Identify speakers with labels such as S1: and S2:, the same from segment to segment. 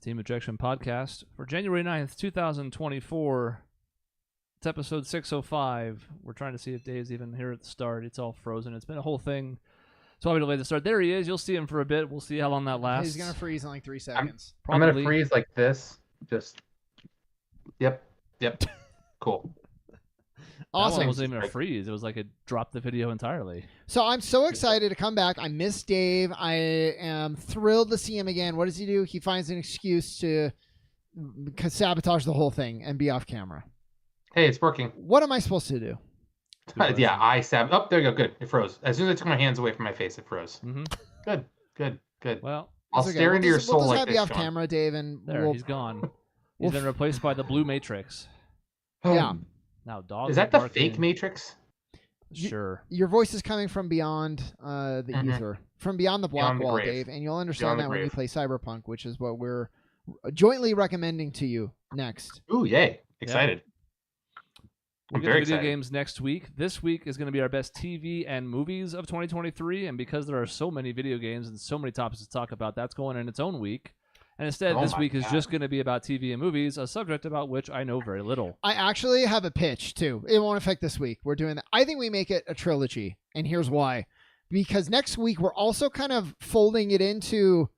S1: Team Objection Podcast for January 9th, 2024. It's episode 605. We're trying to see if Dave's even here at the start. It's all frozen. It's been a whole thing. So I'm going to delay the start. There he is. You'll see him for a bit. We'll see how long that lasts.
S2: He's going to freeze in like 3 seconds.
S3: I'm going to freeze like this. Just, yep. Cool.
S2: Awesome.
S1: It wasn't even a freeze. It was like it dropped the video entirely.
S2: So I'm so excited to come back. I miss Dave. I am thrilled to see him again. What does he do? He finds an excuse to sabotage the whole thing and be off camera.
S3: Hey, it's working.
S2: What am I supposed to do?
S3: Yeah, Oh, there you go. Good. It froze. As soon as I took my hands away from my face, it froze.
S1: Mm-hmm.
S3: Good.
S1: Well,
S3: I'll stare into your soul
S2: we'll
S3: like
S2: have
S3: this,
S2: you off
S3: Sean.
S2: camera, Dave, and
S1: he's gone. He's been replaced by the Blue Matrix.
S2: Yeah.
S1: Now, dog.
S3: Is that the fake Matrix?
S1: Sure.
S2: Your voice is coming from beyond the ether, from beyond the block wall, Dave, and you'll understand that when you play Cyberpunk, which is what we're jointly recommending to you next.
S3: Ooh, yay. Excited.
S1: We'll
S3: I'm
S1: get
S3: very
S1: to video
S3: excited.
S1: games next week. This week is going to be our best TV and movies of 2023, and because there are so many video games and so many topics to talk about, that's going in its own week. And instead, this week is just going to be about TV and movies, a subject about which I know very little.
S2: I actually have a pitch, too. It won't affect this week. We're doing that. I think we make it a trilogy, and here's why. Because next week, we're also kind of folding it into,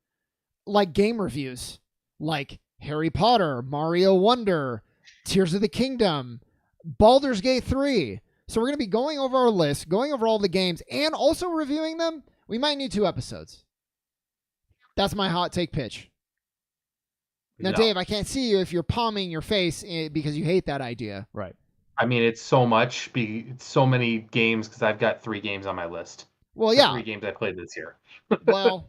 S2: like, game reviews. Like Harry Potter, Mario Wonder, Tears of the Kingdom, Baldur's Gate 3. So we're going to be going over our list, going over all the games, and also reviewing them. We might need 2 episodes. That's my hot take pitch. Now,
S3: No.
S2: Dave, I can't see you if you're palming your face because you hate that idea.
S1: Right.
S3: I mean, it's so much. It's so many games because I've got 3 games on my list.
S2: Well, yeah.
S3: 3 games I played this year.
S2: Well,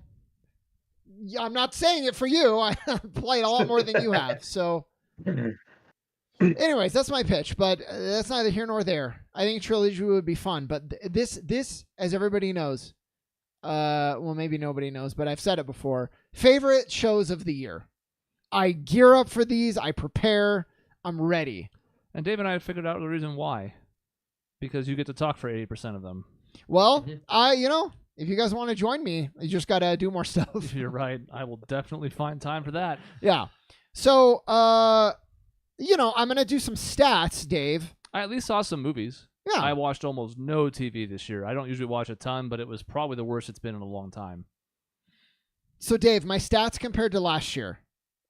S2: yeah, I'm not saying it for you. I played a lot more than you have. So, anyways, that's my pitch. But that's neither here nor there. I think trilogy would be fun. But this, as everybody knows, well, maybe nobody knows, but I've said it before. Favorite shows of the year. I gear up for these. I prepare. I'm ready.
S1: And Dave and I have figured out the reason why. Because you get to talk for 80% of them.
S2: Well, if you guys want to join me, you just got to do more stuff.
S1: You're right. I will definitely find time for that.
S2: Yeah. So, I'm going to do some stats, Dave.
S1: I at least saw some movies.
S2: Yeah.
S1: I watched almost no TV this year. I don't usually watch a ton, but it was probably the worst it's been in a long time.
S2: So, Dave, my stats compared to last year.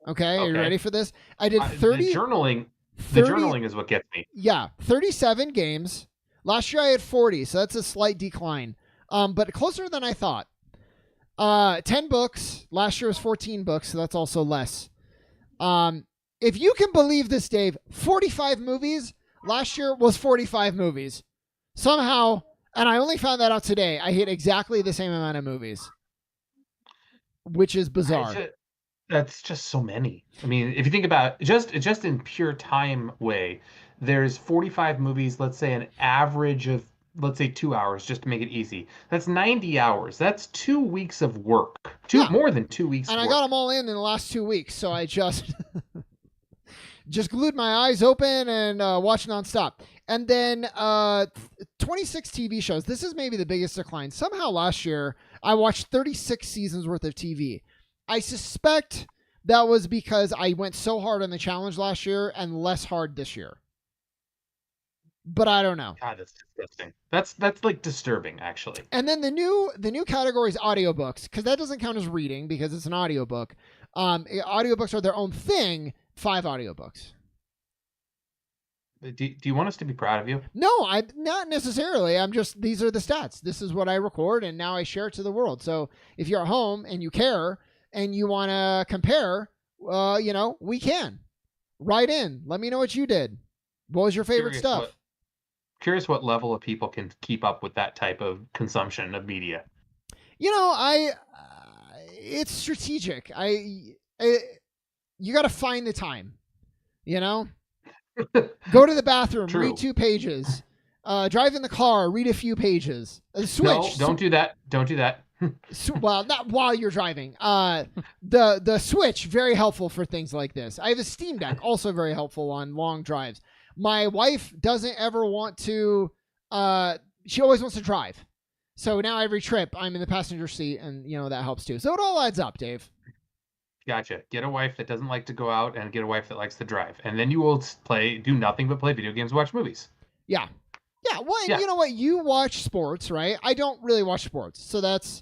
S2: Okay. Are you ready for this? I did 30.
S3: The journaling is what gets me.
S2: Yeah. 37 games. Last year I had 40, so that's a slight decline. But closer than I thought. 10 books. Last year was 14 books, so that's also less. If you can believe this, Dave, 45 movies. Last year was 45 movies. Somehow, and I only found that out today, I hit exactly the same amount of movies. Which is bizarre.
S3: That's just so many. I mean, if you think about just in pure time way, there's 45 movies, let's say an average of, let's say 2 hours, just to make it easy. That's 90 hours. That's 2 weeks of work. More than 2 weeks
S2: and
S3: of
S2: work. And I got them all in the last 2 weeks, so I just glued my eyes open and watched nonstop. And then 26 TV shows. This is maybe the biggest decline. Somehow last year, I watched 36 seasons worth of TV. I suspect that was because I went so hard on the challenge last year and less hard this year. But I don't know.
S3: God, that's disgusting. That's like disturbing, actually.
S2: And then the new category is audiobooks, because that doesn't count as reading because it's an audiobook. Audiobooks are their own thing. 5 audiobooks.
S3: Do you want us to be proud of you?
S2: No, I'm not necessarily. I'm just, these are the stats. This is what I record, and now I share it to the world. So if you're at home and you care and you want to compare, we can. Write in. Let me know what you did. What was your favorite stuff?
S3: Curious what level of people can keep up with that type of consumption of media.
S2: It's strategic. You got to find the time, Go to the bathroom,
S3: True.
S2: read 2 pages. Drive in the car, read a few pages. Switch.
S3: No, don't do that. Don't do that.
S2: Well, not while you're driving. The Switch, very helpful for things like this. I have a Steam Deck, also very helpful on long drives. My wife doesn't ever want to, she always wants to drive. So now every trip I'm in the passenger seat, and that helps too. So it all adds up, Dave.
S3: Gotcha. Get a wife that doesn't like to go out and get a wife that likes to drive. And then you will do nothing but play video games, watch movies.
S2: Yeah. Yeah. Well, and
S3: Yeah.
S2: you know what? You watch sports, right? I don't really watch sports. So that's.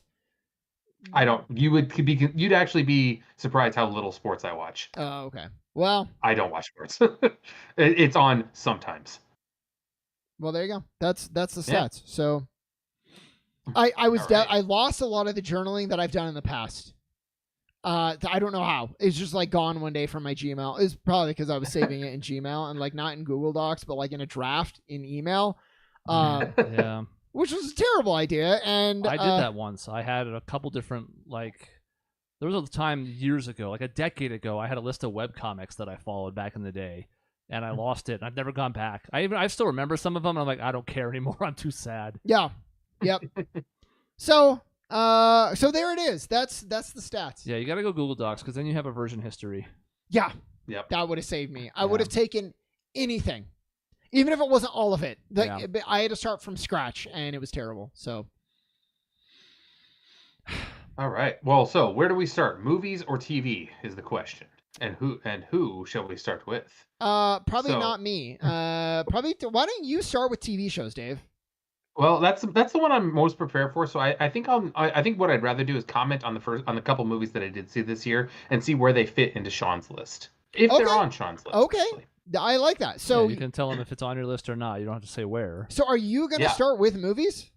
S3: I don't. You'd actually be surprised how little sports I watch.
S2: Oh, okay. Well,
S3: I don't watch sports. It's on sometimes.
S2: well, there you go. That's the stats.
S3: Yeah.
S2: So I was
S3: All right.
S2: I lost a lot of the journaling that I've done in the past. I don't know how. It's just like gone one day from my Gmail. It's probably because I was saving it in Gmail and like not in Google Docs, but like in a draft in email.
S1: Yeah.
S2: Which was a terrible idea. And
S1: I did that once. I had a couple different, like, there was a time years ago, like a decade ago, I had a list of webcomics that I followed back in the day, and I lost it. And I've never gone back. I still remember some of them, and I'm like, I don't care anymore. I'm too sad.
S2: Yeah. Yep. So there it is. That's the stats.
S1: Yeah, you got to go Google Docs, because then you have a version history.
S2: Yeah.
S3: Yep.
S2: That would have saved me. I would have taken anything. Even if it wasn't all of it. I had to start from scratch, and it was terrible. So.
S3: All right. Well, so where do we start? Movies or TV is the question. And who shall we start with?
S2: Probably
S3: So-
S2: not me. Probably. Why don't you start with TV shows, Dave?
S3: Well, that's the one I'm most prepared for. So I think I think what I'd rather do is comment on the couple movies that I did see this year and see where they fit into Sean's list, if
S2: Okay.
S3: they're on Sean's list.
S2: Okay.
S3: actually.
S2: I like that. So,
S1: Yeah, you can tell them if it's on your list or not. You don't have to say where.
S2: so are you going to
S3: Yeah.
S2: start with movies?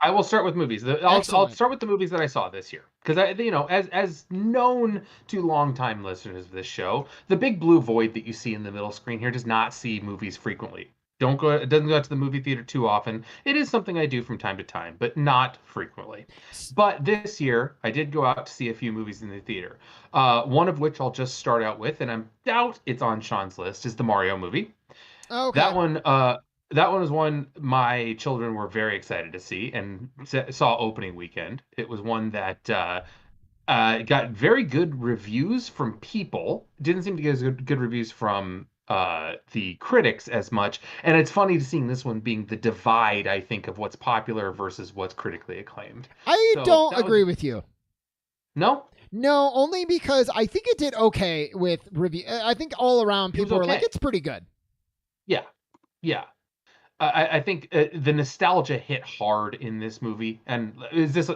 S3: I will start with movies. I'll
S2: Excellent.
S3: start with the movies that I saw this year, because as known to longtime listeners of this show, the big blue void that you see in the middle screen here does not see movies frequently. It doesn't go out to the movie theater too often. It is something I do from time to time, but not frequently. But this year, I did go out to see a few movies in the theater. One of which I'll just start out with, and I doubt it's on Sean's list, is the Mario movie.
S2: Okay.
S3: That one is one my children were very excited to see and saw opening weekend. It was one that got very good reviews from people. Didn't seem to get as good reviews from the critics as much. And it's funny to seeing this one being the divide, I think, of what's popular versus what's critically acclaimed.
S2: I
S3: So
S2: don't
S3: that
S2: agree
S3: was-
S2: with you.
S3: No?
S2: No, only because I think it did okay with review. I think all around
S3: It was
S2: people were like,
S3: okay.
S2: it's pretty good.
S3: Yeah. Yeah. I think the nostalgia hit hard in this movie. And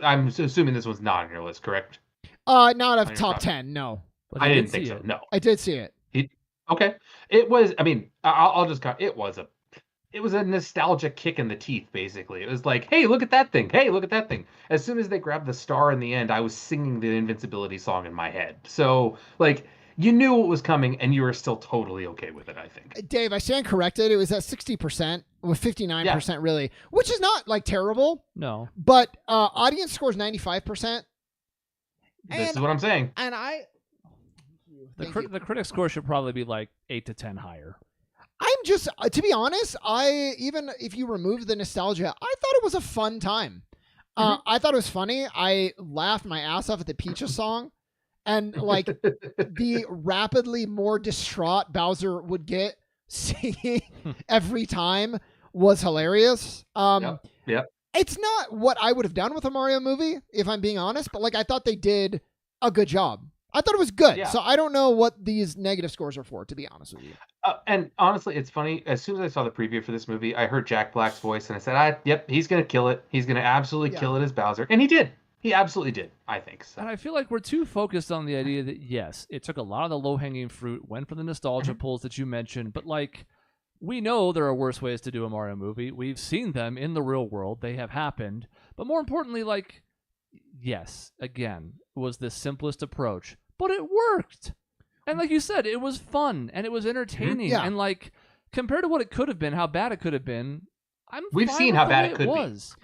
S3: I'm assuming this one's not on your list, correct?
S2: Not
S3: On
S2: of
S3: your
S2: top
S3: top.
S2: 10. No,
S1: But
S3: I
S1: you
S3: didn't
S1: did
S3: think
S1: see
S3: so.
S1: it.
S3: No.
S2: I did see it.
S3: Okay. It was, I mean, I'll just it was a nostalgia kick in the teeth, basically. It was like, hey, look at that thing. Hey, look at that thing. As soon as they grabbed the star in the end, I was singing the Invincibility song in my head. So, like, you knew what was coming, and you were still totally okay with it, I think.
S2: Dave, I stand corrected. It was at 60%, with 59% really, which is not like terrible,
S1: No.
S2: but audience scores 95%.
S3: This is what I'm saying.
S2: And I. Thank you.
S1: The critic score should probably be like 8 to 10 higher.
S2: I'm just, to be honest, even if you remove the nostalgia, I thought it was a fun time. I thought it was funny. I laughed my ass off at the Peaches song. And like the rapidly more distraught Bowser would get singing every time was hilarious.
S3: Yep.
S2: It's not what I would have done with a Mario movie, if I'm being honest, but like I thought they did a good job. I thought it was good.
S3: Yeah.
S2: So I don't know what these negative scores are for, to be honest with you.
S3: And honestly, it's funny. As soon as I saw the preview for this movie, I heard Jack Black's voice, and I said, "Yep, he's gonna kill it. He's gonna absolutely kill it as Bowser," and he did. He absolutely did. I think so.
S1: And I feel like we're too focused on the idea that, yes, it took a lot of the low-hanging fruit, went for the nostalgia pulls that you mentioned, but like, we know there are worse ways to do a Mario movie. We've seen them in the real world. They have happened. But more importantly, like, yes, again, it was the simplest approach, but it worked. And like you said, it was fun and it was entertaining.
S2: Yeah.
S1: And like, compared to what it could have been, how bad it could have been,
S3: We've
S1: fine
S3: seen
S1: with
S3: how
S1: the
S3: bad
S1: way
S3: it could be.
S1: was.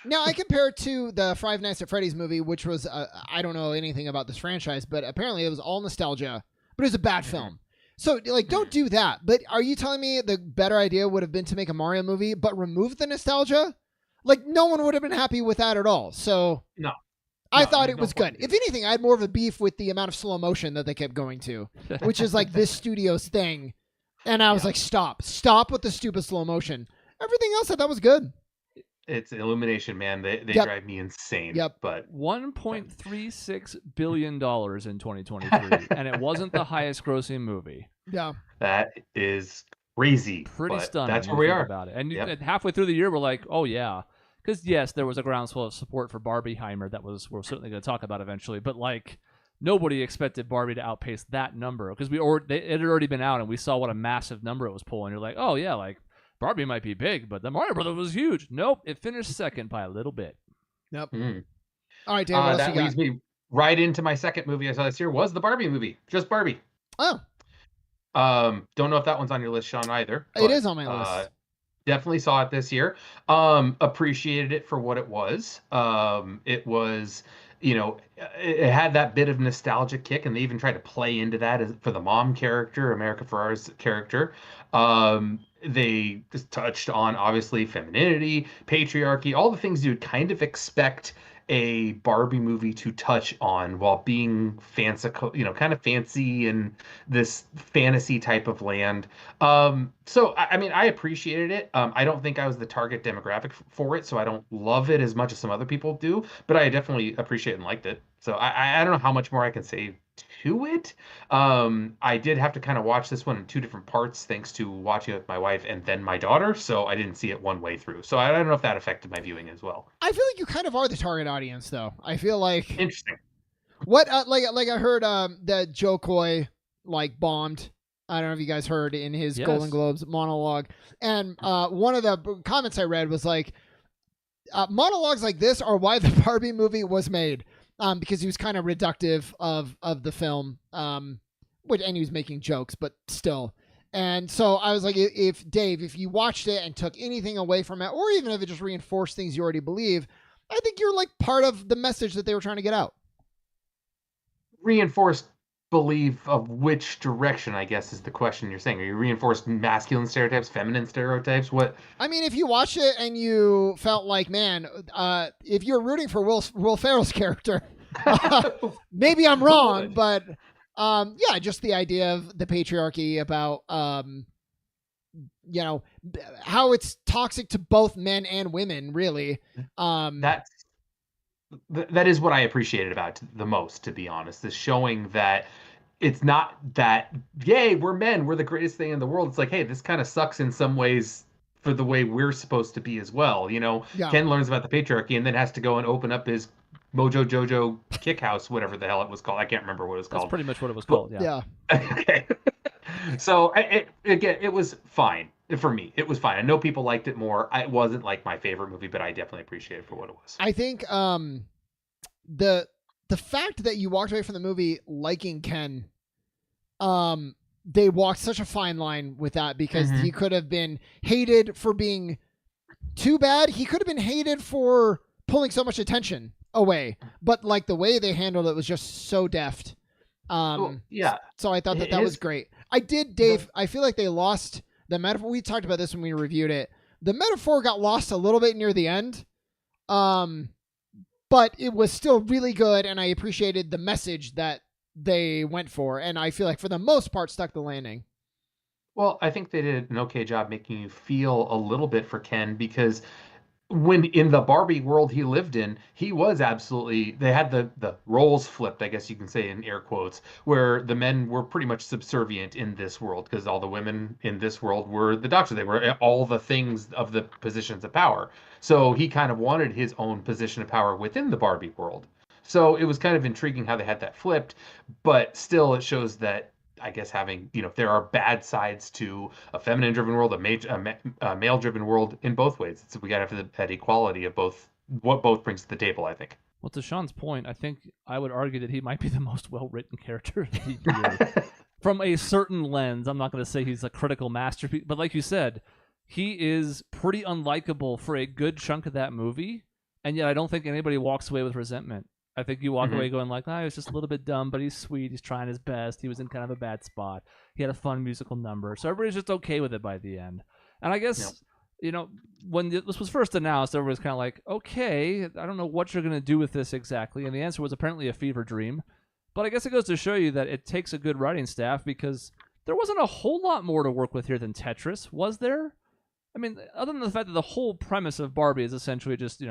S2: Now, I compare it to the Five Nights at Freddy's movie, which was, I don't know anything about this franchise, but apparently it was all nostalgia, but it was a bad film. So, like, don't do that. But are you telling me the better idea would have been to make a Mario movie, but remove the nostalgia? Like, no one would have been happy with that at all. So,
S3: No.
S2: I
S3: No,
S2: thought
S3: there's
S2: it
S3: no
S2: was
S3: point
S2: good. If anything, I had more of a beef with the amount of slow motion that they kept going to, which is like this studio's thing. And I was like, stop with the stupid slow motion. Everything else I thought was good.
S3: It's Illumination, man. They
S2: Yep.
S3: drive me insane.
S2: Yep.
S3: But
S1: $1.36 billion in 2023, and it wasn't the highest grossing movie.
S2: Yeah.
S3: that is crazy.
S1: Pretty
S3: but
S1: stunning.
S3: That's
S1: when
S3: where
S1: you
S3: we
S1: think
S3: are.
S1: about it. And
S3: Yep.
S1: halfway through the year, we're like, oh yeah, because yes, there was a groundswell of support for Barbieheimer that we're certainly going to talk about eventually. But like, nobody expected Barbie to outpace that number because it had already been out, and we saw what a massive number it was pulling. You're like, oh yeah, like Barbie might be big, but the Mario Brothers was huge. Nope, it finished second by a little bit.
S2: Yep.
S3: Mm.
S2: All right, Dave. What else
S3: That
S2: you got?
S3: leads me right into my second movie I saw this year was the Barbie movie. Just Barbie.
S2: Oh,
S3: Don't know if that one's on your list, Sean, either.
S2: it is on my list.
S3: Definitely saw it this year. Appreciated it for what it was. It was, it had that bit of nostalgia kick, and they even tried to play into that for the mom character, America Ferrera's character. They just touched on obviously femininity, patriarchy, all the things you'd kind of expect a Barbie movie to touch on while being fanciful, kind of fancy in this fantasy type of land. So I mean, I appreciated it. I don't think I was the target demographic for it, so I don't love it as much as some other people do, but I definitely appreciate and liked it. So I don't know how much more I can say to it. I did have to kind of watch this one in two different parts, thanks to watching it with my wife and then my daughter, so I didn't see it one way through. So I don't know if that affected my viewing as well.
S2: I feel like you kind of are the target audience, though. I feel like
S3: Interesting.
S2: what like I heard that Joe Coy like bombed. I don't know if you guys heard in his
S1: Yes.
S2: Golden Globes monologue, and one of the comments I read was like, monologues like this are why the Barbie movie was made. Because he was kind of reductive of the film, and he was making jokes, but still. And so I was like, if you watched it and took anything away from it, or even if it just reinforced things you already believe, I think you're like part of the message that they were trying to get out.
S3: Reinforced belief of which direction, I guess, is the question you're saying. Are you reinforced masculine stereotypes, feminine stereotypes? What?
S2: I mean, if you watched it and you felt like, man, if you're rooting for Will Ferrell's character, maybe I'm wrong, but yeah, just the idea of the patriarchy about how it's toxic to both men and women, really.
S3: That is what I appreciated about it the most, to be honest, is showing that it's not that, yay, we're men, we're the greatest thing in the world. It's like, hey, this kind of sucks in some ways for the way we're supposed to be as well.
S2: Yeah.
S3: Ken learns about the patriarchy and then has to go and open up his Mojo Jojo Kick House, whatever the hell it was called. I can't remember what it was
S1: That's
S3: called.
S1: pretty much what it was called. Yeah.
S3: Okay. So it was fine for me. It was fine. I know people liked it more. It wasn't like my favorite movie, but I definitely appreciate it for what it was.
S2: I think the fact that you walked away from the movie liking Ken, they walked such a fine line with that, because he could have been hated for being too bad. He could have been hated for pulling so much attention away, but like the way they handled it was just so deft.
S3: Yeah.
S2: So I thought that was great. I did, Dave. I feel like they lost the metaphor. We talked about this when we reviewed it. The metaphor got lost a little bit near the end. But it was still really good, and I appreciated the message that they went for, and I feel like for the most part stuck the landing.
S3: Well, I think they did an okay job making you feel a little bit for Ken, because when in the Barbie world he lived in, he was absolutely, they had the roles flipped, I guess you can say in air quotes, where the men were pretty much subservient in this world because all the women in this world were the doctor. They were all the things of the positions of power. So he kind of wanted his own position of power within the Barbie world. So it was kind of intriguing how they had that flipped, but still it shows that, I guess, having, there are bad sides to a feminine-driven world, a male-driven world in both ways. We got to have that equality of both, what both brings to the table, I think.
S1: Well, to Sean's point, I think I would argue that he might be the most well-written character of the year. From a certain lens, I'm not going to say he's a critical masterpiece, but like you said, he is pretty unlikable for a good chunk of that movie, and yet I don't think anybody walks away with resentment. I think you walk away going like, he was just a little bit dumb, but he's sweet. He's trying his best. He was in kind of a bad spot. He had a fun musical number. So everybody's just okay with it by the end. And I guess, when this was first announced, everybody's kind of like, okay, I don't know what you're going to do with this exactly. And the answer was apparently a fever dream. But I guess it goes to show you that it takes a good writing staff, because there wasn't a whole lot more to work with here than Tetris, was there? I mean, other than the fact that the whole premise of Barbie is essentially just,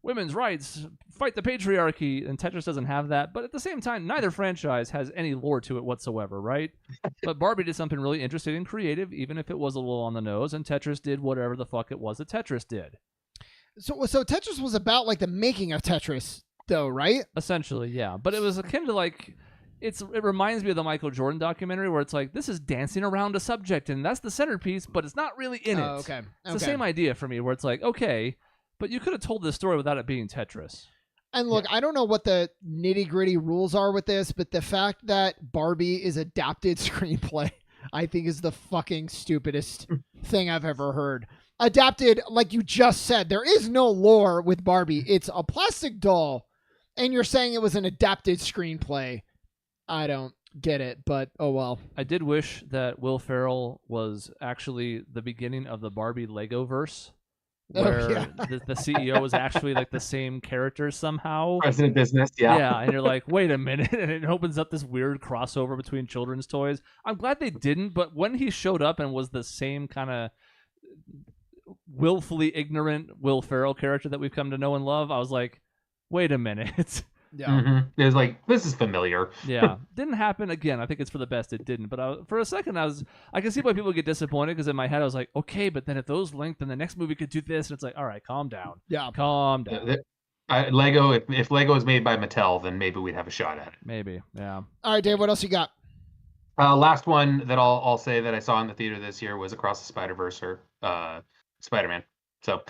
S1: women's rights, fight the patriarchy, and Tetris doesn't have that. But at the same time, neither franchise has any lore to it whatsoever, right? But Barbie did something really interesting and creative, even if it was a little on the nose, and Tetris did whatever the fuck it was that Tetris did.
S2: So Tetris was about like the making of Tetris, though, right?
S1: Essentially, yeah. But it was akin to like... It reminds me of the Michael Jordan documentary where it's like, this is dancing around a subject, and that's the centerpiece, but it's not really in it.
S2: Oh, okay.
S1: It's the same idea for me, where it's like, okay, but you could have told this story without it being Tetris.
S2: And look, I don't know what the nitty-gritty rules are with this, but the fact that Barbie is adapted screenplay, I think is the fucking stupidest thing I've ever heard. Adapted, like you just said, there is no lore with Barbie. It's a plastic doll, and you're saying it was an adapted screenplay. I don't get it, but oh well.
S1: I did wish that Will Ferrell was actually the beginning of the Barbie Lego verse, where the CEO was actually like the same character somehow.
S3: President Business, yeah.
S1: Yeah, and you're like, wait a minute, and it opens up this weird crossover between children's toys. I'm glad they didn't, but when he showed up and was the same kind of willfully ignorant Will Ferrell character that we've come to know and love, I was like, wait a minute.
S2: Yeah.
S3: Mm-hmm. It was like, this is familiar.
S1: Yeah. Didn't happen again. I think it's for the best it didn't. But for a second, I can see why people get disappointed, because in my head I was like, okay, but then if those linked, then the next movie could do this. And it's like, all right, calm down.
S2: Yeah.
S1: Calm down.
S3: Lego, if Lego is made by Mattel, then maybe we'd have a shot at it.
S1: Maybe. Yeah.
S2: All right, Dave, what else you got?
S3: Last one that I'll say that I saw in the theater this year was Across the Spider-Verse, or Spider-Man. So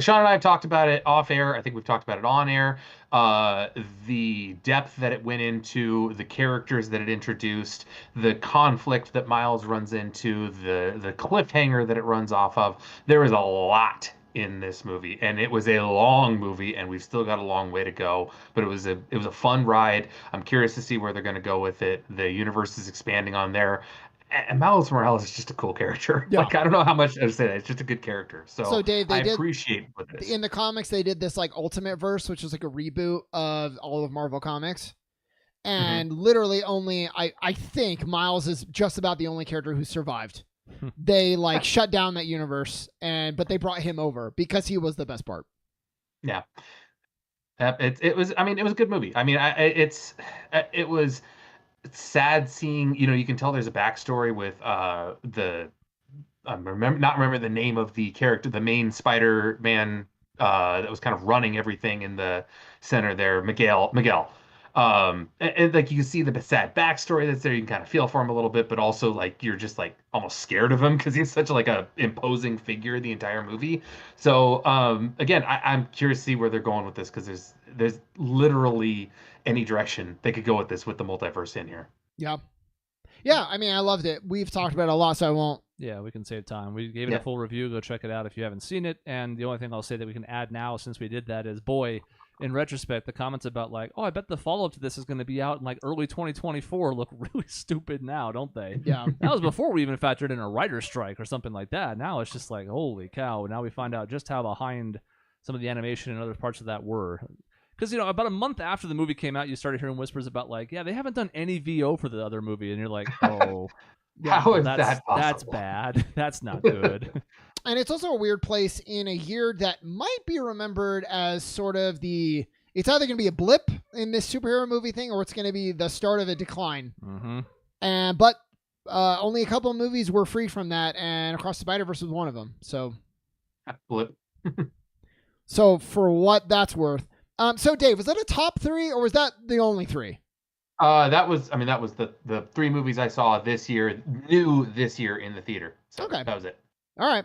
S3: Sean and I have talked about it off air. I think we've talked about it on air. The depth that it went into, the characters that it introduced, the conflict that Miles runs into, the cliffhanger that it runs off of. There is a lot in this movie, and it was a long movie, and we've still got a long way to go. But it was a fun ride. I'm curious to see where they're going to go with it. The universe is expanding on there. And Miles Morales is just a cool character.
S2: Yeah.
S3: Like, I don't know how much to say that. It's just a good character. So
S2: Dave,
S3: I appreciate this.
S2: In the comics, they did this like Ultimate Verse, which was like a reboot of all of Marvel Comics. And literally only, I think Miles is just about the only character who survived. They like shut down that universe, but they brought him over because he was the best part.
S3: Yeah. It was a good movie. I mean, it was... It's sad seeing, you can tell there's a backstory with not remember the name of the character, the main Spider-Man that was kind of running everything in the center there, Miguel. And like you can see the sad backstory that's there. You can kind of feel for him a little bit, but also like you're just like almost scared of him because he's such like a imposing figure the entire movie. So again, I'm curious to see where they're going with this, because there's literally any direction they could go with this with the multiverse in here.
S2: Yeah. Yeah, I mean, I loved it. We've talked about it a lot, so I won't.
S1: Yeah, we can save time. We gave it a full review. Go check it out if you haven't seen it. And the only thing I'll say that we can add now, since we did that, is, boy, in retrospect, the comments about like, oh, I bet the follow-up to this is going to be out in like early 2024 look really stupid now, don't they?
S2: Yeah.
S1: That was before we even factored in a writer's strike or something like that. Now it's just like, holy cow. Now we find out just how behind some of the animation and other parts of that were. Because, about a month after the movie came out, you started hearing whispers about, like, yeah, they haven't done any VO for the other movie. And you're like, oh,
S3: how is that possible?
S1: That's bad. That's not good.
S2: And it's also a weird place in a year that might be remembered as sort of it's either going to be a blip in this superhero movie thing, or it's going to be the start of a decline.
S1: Mm-hmm.
S2: But only a couple of movies were free from that, and Across the Spider-Verse was one of them. So,
S3: blip.
S2: So for what that's worth. So Dave, was that a top 3, or was that the only 3?
S3: That was the 3 movies I saw this year in the theater. So
S2: okay.
S3: That was it.
S2: All right.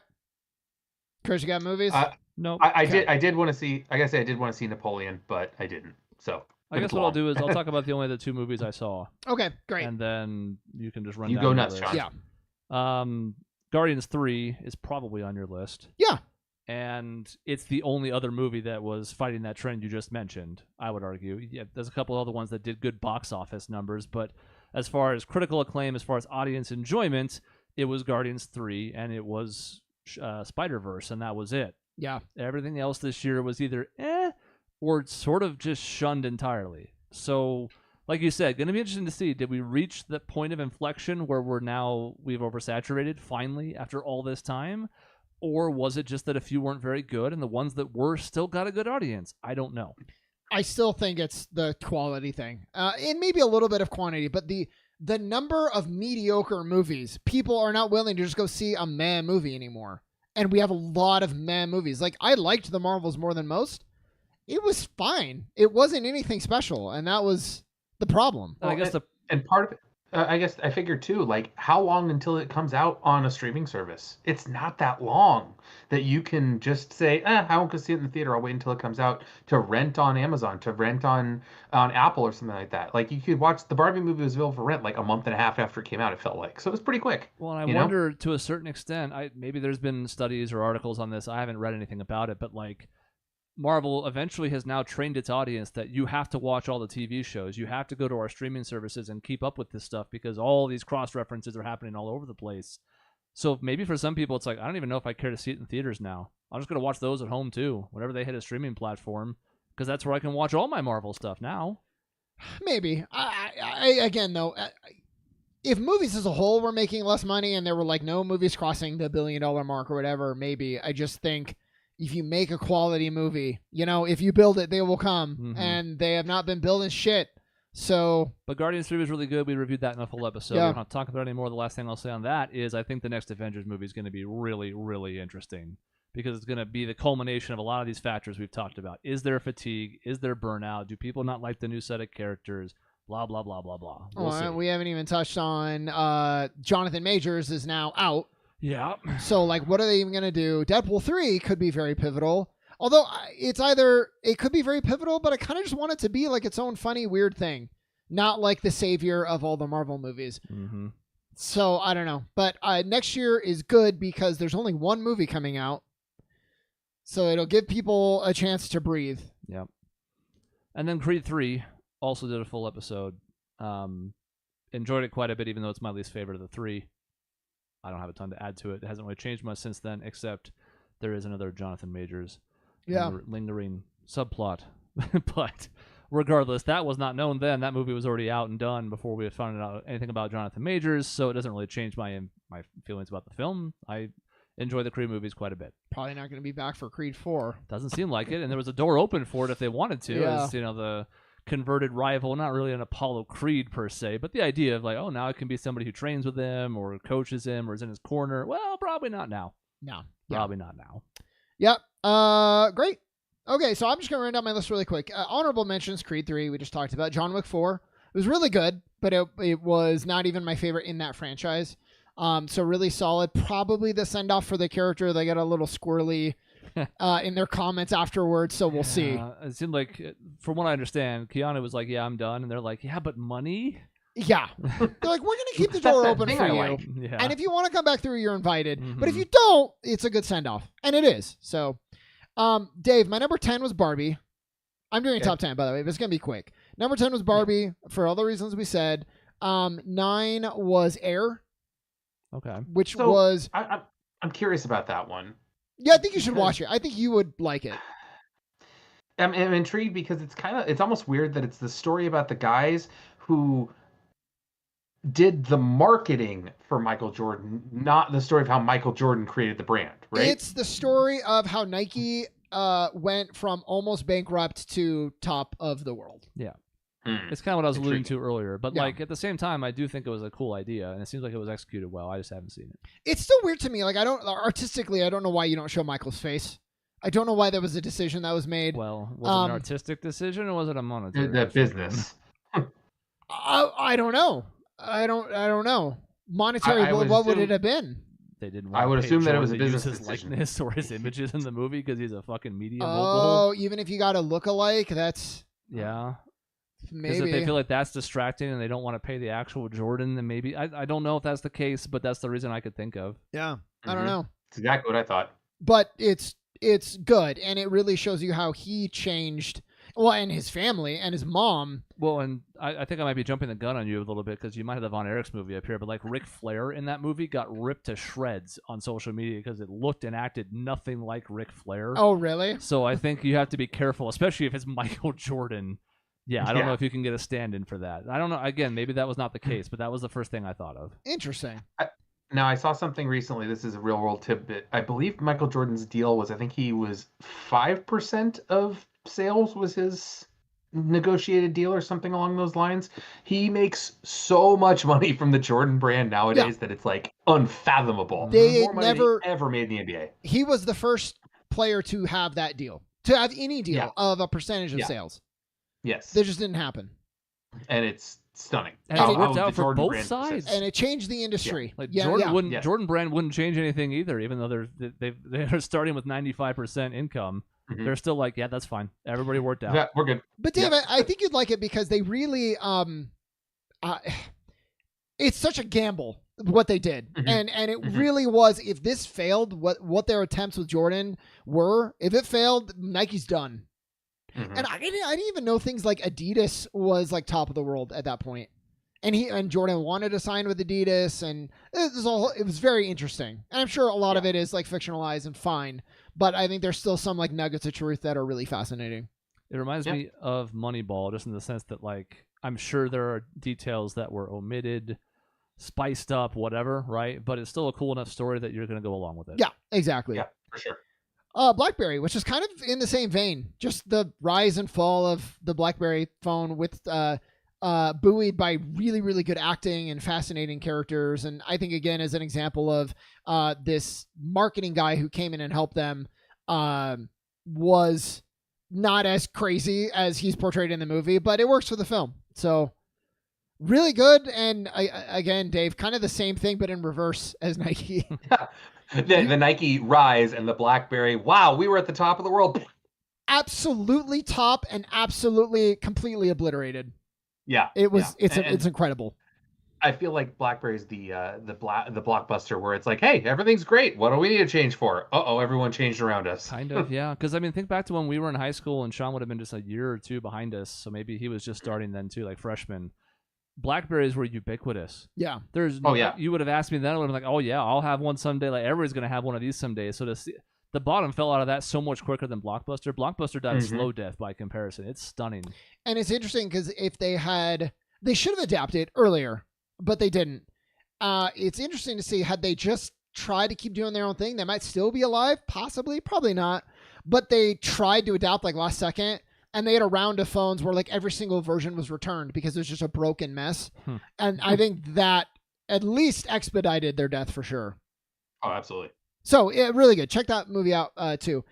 S2: Chris, you got movies?
S1: No.
S3: I did want to see, I guess I did want to see Napoleon, but I didn't. So
S1: I guess what I'll do is I'll talk about the 2 movies I saw.
S2: Okay, great.
S1: And then you can just run
S3: you
S1: down
S3: go
S1: your
S3: nuts,
S1: list.
S3: Sean.
S2: Yeah.
S1: Guardians 3 is probably on your list.
S2: Yeah.
S1: And it's the only other movie that was fighting that trend you just mentioned, I would argue. Yeah, there's a couple other ones that did good box office numbers, but as far as critical acclaim, as far as audience enjoyment, it was Guardians 3, and it was Spider-Verse, and that was it.
S2: Yeah.
S1: Everything else this year was either or sort of just shunned entirely. So like you said, going to be interesting to see. Did we reach the point of inflection where we've oversaturated finally after all this time? Or was it just that a few weren't very good and the ones that were still got a good audience? I don't know.
S2: I still think it's the quality thing. And maybe a little bit of quantity, but the number of mediocre movies, people are not willing to just go see a meh movie anymore. And we have a lot of meh movies. Like, I liked the Marvels more than most. It was fine. It wasn't anything special, and that was the problem.
S3: Well, and part of it, I guess I figured too, like, how long until it comes out on a streaming service? It's not that long that you can just say, I won't go see it in the theater. I'll wait until it comes out to rent on Amazon, to rent on Apple or something like that. Like, you could watch the Barbie movie was available for rent like a month and a half after it came out, it felt like. So it was pretty quick.
S1: Well, and I wonder to a certain extent, maybe there's been studies or articles on this. I haven't read anything about it, but like, Marvel eventually has now trained its audience that you have to watch all the TV shows. You have to go to our streaming services and keep up with this stuff because all these cross-references are happening all over the place. So maybe for some people, it's like, I don't even know if I care to see it in theaters now. I'm just going to watch those at home too, whenever they hit a streaming platform, because that's where I can watch all my Marvel stuff now.
S2: Maybe. Again, though, if movies as a whole were making less money and there were like no movies crossing the $1 billion mark or whatever, maybe. I just think if you make a quality movie, if you build it, they will come. And they have not been building shit. So,
S1: but Guardians 3 was really good. We reviewed that in a full episode.
S2: Yeah.
S1: We're not talking about it anymore. The last thing I'll say on that is I think the next Avengers movie is going to be really, really interesting because it's going to be the culmination of a lot of these factors we've talked about. Is there fatigue? Is there burnout? Do people not like the new set of characters? Blah, blah, blah, blah, blah. We'll see.
S2: We haven't even touched on Jonathan Majors is now out.
S1: Yeah.
S2: So, like, what are they even going to do? Deadpool 3 could be very pivotal. Although, it could be very pivotal, but I kind of just want it to be like its own funny, weird thing. Not like the savior of all the Marvel movies.
S1: Mm-hmm.
S2: So, I don't know. But next year is good because there's only one movie coming out. So, it'll give people a chance to breathe.
S1: Yep. And then Creed 3 also did a full episode. Enjoyed it quite a bit, even though it's my least favorite of the three. I don't have a ton to add to it. It hasn't really changed much since then, except there is another Jonathan Majors lingering subplot. But regardless, that was not known then. That movie was already out and done before we had found out anything about Jonathan Majors, so it doesn't really change my feelings about the film. I enjoy the Creed movies quite a bit.
S2: Probably not going to be back for Creed 4.
S1: Doesn't seem like it, and there was a door open for it if they wanted to, as the converted rival, not really an Apollo Creed per se, but the idea of like, oh, now it can be somebody who trains with him or coaches him or is in his corner. Well, probably not now.
S2: No.
S1: Probably not now.
S2: Yep. Great. Okay, so I'm just going to run down my list really quick. Honorable mentions, Creed 3, we just talked about. John Wick 4, it was really good, but it was not even my favorite in that franchise. So really solid. Probably the send-off for the character. They got a little squirrely in their comments afterwards, so we'll see.
S1: It seemed like, from what I understand, Keanu was like, yeah, I'm done. And they're like, yeah, but money?
S2: Yeah. They're like, we're going to keep the door open for you.
S3: Like.
S1: Yeah.
S2: And if you want to come back through, you're invited. But if you don't, it's a good send-off. And it is. So, Dave, my number 10 was Barbie. I'm doing top 10, by the way, but it's going to be quick. Number 10 was Barbie, for all the reasons we said. 9 was Air.
S1: Okay.
S2: Which was...
S3: I'm curious about that one.
S2: Yeah, I think you should watch it. I think you would like it.
S3: I'm intrigued because it's almost weird that it's the story about the guys who did the marketing for Michael Jordan, not the story of how Michael Jordan created the brand, right?
S2: It's the story of how Nike went from almost bankrupt to top of the world.
S1: Yeah. It's kind of what I was alluding to earlier. But like at the same time, I do think it was a cool idea, and it seems like it was executed well. I just haven't seen it.
S2: It's still weird to me. Like, I don't know why you don't show Michael's face. I don't know why that was a decision that was made.
S1: Well, was it an artistic decision or was it a monetary
S3: the business?
S2: I don't know. I don't know. Monetary, what would it have been?
S1: They didn't.
S3: I would assume that it was a business
S1: his
S3: decision.
S1: likeness or his images in the movie because he's a fucking media mogul.
S2: Oh, even if you got a look-alike, that's
S1: Because
S2: maybe
S1: if they feel like that's distracting and they don't want to pay the actual Jordan, then maybe I don't know if that's the case, but that's the reason I could think of.
S2: Yeah, I don't know.
S3: That's exactly what I thought.
S2: But it's good, and it really shows you how he changed. Well, and his family and his mom.
S1: Well, and I think I might be jumping the gun on you a little bit because you might have the Von Erichs movie up here, but like Ric Flair in that movie got ripped to shreds on social media because it looked and acted nothing like Ric Flair.
S2: Oh, really?
S1: So I think you have to be careful, especially if it's Michael Jordan, Yeah, I don't know if you can get a stand-in for that. I don't know. Again, maybe that was not the case, but that was the first thing I thought of.
S2: Interesting.
S3: Now, I saw something recently. This is a real-world tidbit. I believe Michael Jordan's deal was, I think he was 5% of sales was his negotiated deal or something along those lines. He makes so much money from the Jordan brand nowadays that it's like unfathomable.
S2: They
S3: More money
S2: never
S3: than ever made in the NBA.
S2: He was the first player to have that deal, to have any deal of a percentage of sales.
S3: Yes.
S2: That just didn't happen.
S3: And it's stunning.
S1: And it worked out for both sides.
S2: And it changed the industry.
S1: Jordan brand wouldn't change anything either, even though they're starting with 95% income. Mm-hmm. They're still like, yeah, that's fine. Everybody worked out.
S3: Yeah, we're good.
S2: But Dave, I think you'd like it because they really it's such a gamble what they did. Mm-hmm. And it really was, if this failed, what their attempts with Jordan were, if it failed, Nike's done. Mm-hmm. And I didn't even know things like Adidas was like top of the world at that point. And Jordan wanted to sign with Adidas, and it was very interesting. And I'm sure a lot of it is like fictionalized and fine, but I think there's still some like nuggets of truth that are really fascinating.
S1: It reminds me of Moneyball, just in the sense that like I'm sure there are details that were omitted, spiced up, whatever, right? But it's still a cool enough story that you're going to go along with it.
S2: Yeah, exactly.
S3: Yeah, for sure.
S2: BlackBerry, which is kind of in the same vein, just the rise and fall of the BlackBerry phone with buoyed by really, really good acting and fascinating characters. And I think, again, as an example of this marketing guy who came in and helped them was not as crazy as he's portrayed in the movie, but it works for the film. So really good. And again, Dave, kind of the same thing, but in reverse as Nike.
S3: The Nike rise and the BlackBerry, wow, we were at the top of the world.
S2: Absolutely top and absolutely completely obliterated.
S3: Yeah,
S2: it was. Yeah. It's incredible.
S3: I feel like BlackBerry's the blockbuster where it's like, hey, everything's great. What do we need to change for? Everyone changed around us.
S1: Kind of, yeah. Because I mean, think back to when we were in high school, and Sean would have been just a year or two behind us, so maybe he was just starting then too, like freshman. BlackBerries were ubiquitous.
S2: Yeah.
S1: You would have asked me then, I would have been like, oh yeah, I'll have one someday. Like everybody's gonna have one of these someday. So to see the bottom fell out of that so much quicker than Blockbuster. Blockbuster died a slow death by comparison. It's stunning. And
S2: it's interesting because if they should have adapted earlier, but they didn't. It's interesting to see, had they just tried to keep doing their own thing, they might still be alive, possibly, probably not. But they tried to adapt like last second. And they had a round of phones where like every single version was returned because it was just a broken mess. And I think that at least expedited their death for sure.
S3: Oh, absolutely.
S2: So really good. Check that movie out too.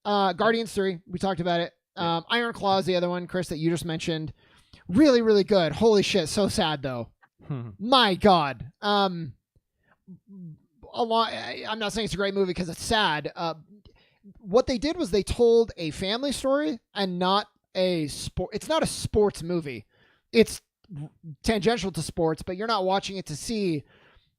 S2: Guardians 3, we talked about it. Iron Claw is the other one, Chris, that you just mentioned. Really, really good. Holy shit. So sad though. My God. I'm not saying it's a great movie because it's sad. What they did was they told a family story and not a sport. It's not a sports movie. It's tangential to sports, but you're not watching it to see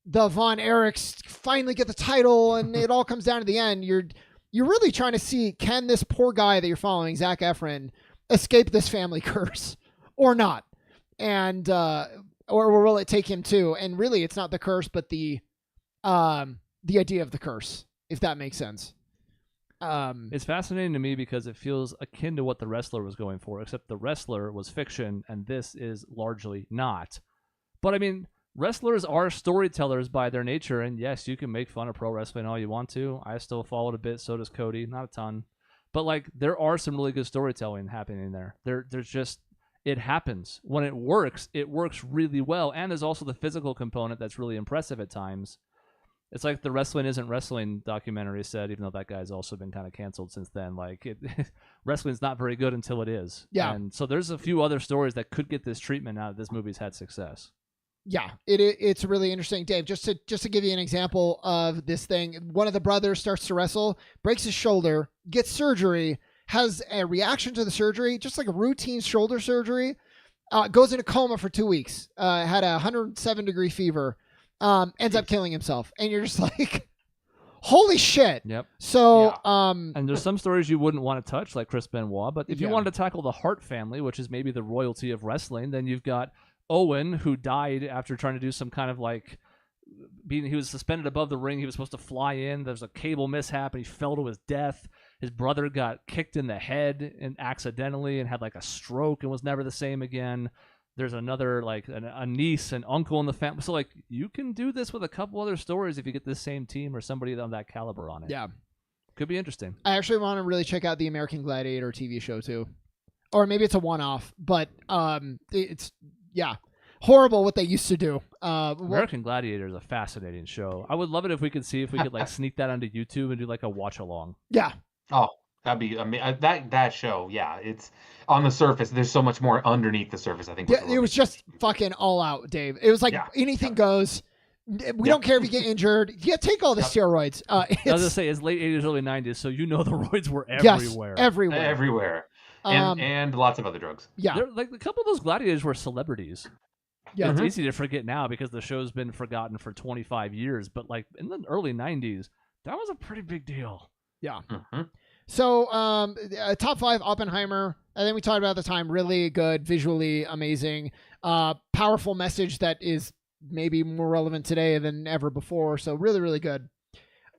S2: the Von Erichs finally get the title and it all comes down to the end. You're really trying to see, can this poor guy that you're following, Zac Efron, escape this family curse or not? And or will it take him too? And really, it's not the curse, but the idea of the curse, if that makes sense.
S1: It's fascinating to me because it feels akin to what The Wrestler was going for, except The Wrestler was fiction and this is largely not. But I mean, wrestlers are storytellers by their nature, and yes, you can make fun of pro wrestling all you want to. I still follow it a bit, so does Cody, not a ton. But like, there are some really good storytelling happening there. There's just, it happens. When it works really well, and there's also the physical component that's really impressive at times. It's like the Wrestling Isn't Wrestling documentary said, even though that guy's also been kind of canceled since then. Like, wrestling's not very good until it is.
S2: Yeah.
S1: And so there's a few other stories that could get this treatment now that this movie's had success.
S2: Yeah, it's really interesting, Dave. Just to give you an example of this thing, one of the brothers starts to wrestle, breaks his shoulder, gets surgery, has a reaction to the surgery, just like a routine shoulder surgery, goes into coma for 2 weeks, had a 107-degree fever. Ends up killing himself, and you're just like, holy shit.
S1: Yep.
S2: So,
S1: and there's some stories you wouldn't want to touch, like Chris Benoit, but if you wanted to tackle the Hart family, which is maybe the royalty of wrestling, then you've got Owen, who died after trying to do some kind of like, he was suspended above the ring. He was supposed to fly in. There's a cable mishap, and he fell to his death. his brother got kicked in the head and accidentally and had like a stroke and was never the same again. There's another like a niece and uncle in the family. So like you can do this with a couple other stories if you get this same team or somebody on that caliber on it.
S2: Yeah.
S1: Could be interesting.
S2: I actually want to really check out the American Gladiator TV show too. Or maybe it's a one-off, but it's horrible what they used to do.
S1: American Gladiator is a fascinating show. I would love it if we could like sneak that onto YouTube and do like a watch along.
S2: Yeah.
S3: Oh, that'd be amazing. That show, yeah, it's on the surface. There's so much more underneath the surface, I think.
S2: Yeah, it was just fucking all out, Dave. It was like anything goes. We don't care if you get injured. Yeah, take all the steroids.
S1: I was going to say, it's late 80s, early 90s, so the roids were everywhere.
S2: Yes, everywhere.
S3: Everywhere. And lots of other drugs.
S2: Yeah.
S1: Like a couple of those gladiators were celebrities.
S2: Yeah.
S1: It's easy to forget now because the show's been forgotten for 25 years, but like in the early 90s, that was a pretty big deal.
S2: Yeah.
S3: Mm-hmm.
S2: So, top 5, Oppenheimer. I think we talked about at the time. Really good, visually amazing, powerful message that is maybe more relevant today than ever before. So really, really good.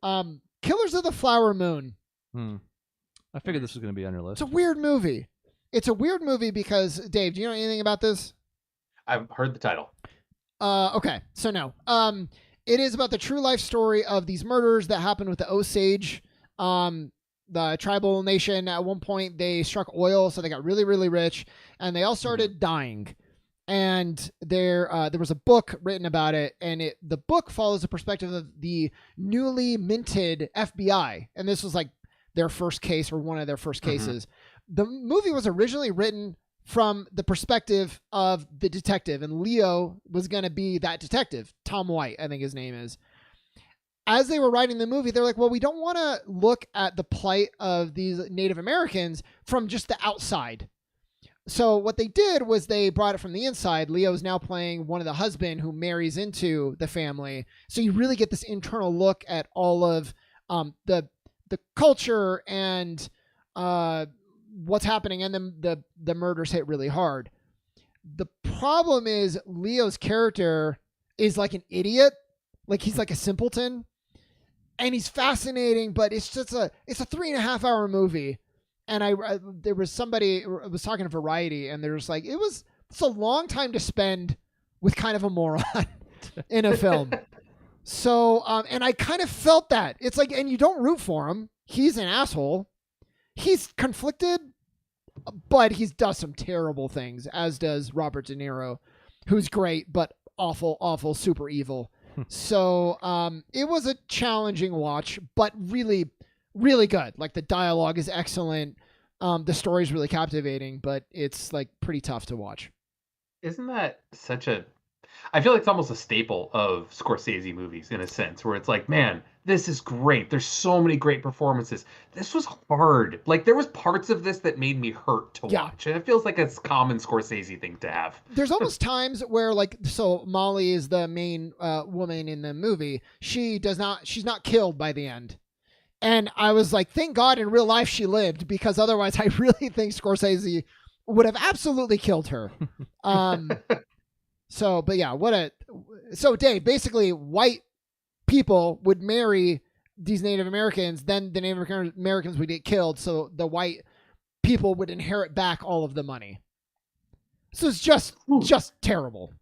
S2: Killers of the Flower Moon.
S1: I figured this was going to be on your list.
S2: It's a weird movie. It's a weird movie because, Dave, do you know anything about this?
S3: I've heard the title.
S2: Okay, so no. It is about the true life story of these murders that happened with the Osage, the tribal nation. At one point, they struck oil, so they got really, really rich, and they all started dying. And there was a book written about it, and the book follows the perspective of the newly minted FBI, and this was like their first case or one of their first cases. The movie was originally written from the perspective of the detective, and Leo was going to be that detective. Tom White, I think his name is. As they were writing the movie, they're like, well, we don't want to look at the plight of these Native Americans from just the outside. So what they did was they brought it from the inside. Leo's now playing one of the husband who marries into the family. So you really get this internal look at all of the culture and what's happening, and then the murders hit really hard. The problem is Leo's character is like an idiot, like he's like a simpleton, and he's fascinating, but it's a 3.5 hour movie. And there was somebody was talking to Variety, and they're just like, it's a long time to spend with kind of a moron in a film. So and I kind of felt that. It's like, and you don't root for him. He's an asshole. He's conflicted, but he does some terrible things, as does Robert De Niro, who's great, but awful, awful, super evil. So it was a challenging watch, but really, really good. Like the dialogue is excellent. The story is really captivating, but it's like pretty tough to watch.
S3: Isn't that I feel like it's almost a staple of Scorsese movies in a sense, where it's like, man, this is great. There's so many great performances. This was hard. Like there was parts of this that made me hurt to watch. And it feels like a common Scorsese thing to have.
S2: There's almost times where so Molly is the main woman in the movie. She's not killed by the end. And I was like, thank God in real life she lived, because otherwise I really think Scorsese would have absolutely killed her. So, but yeah, so Dave, basically white people would marry these Native Americans, then the Native Americans would get killed, so the white people would inherit back all of the money. So it's just terrible.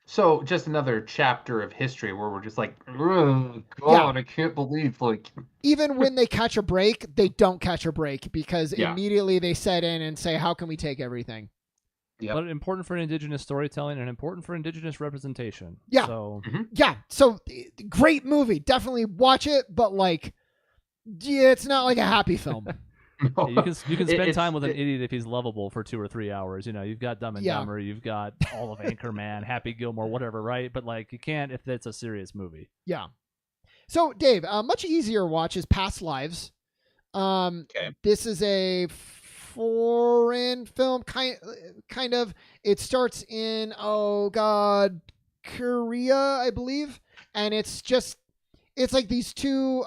S3: So just another chapter of history where we're just like, oh, God, I can't believe, like...
S2: Even when they catch a break, they don't catch a break, because immediately they set in and say, how can we take everything?
S1: Yep. But important for indigenous storytelling and important for indigenous representation.
S2: Yeah.
S1: So
S2: So great movie. Definitely watch it, but like, it's not like a happy film.
S3: No.
S1: You can spend time with an idiot if he's lovable for 2 or 3 hours. You know, you've got Dumb and Dumber, you've got all of Anchorman, Happy Gilmore, whatever, right? But like, you can't if it's a serious movie.
S2: Yeah. So Dave, much easier watch is Past Lives. This is a foreign film, kind of. It starts in Korea, I believe, and it's like these two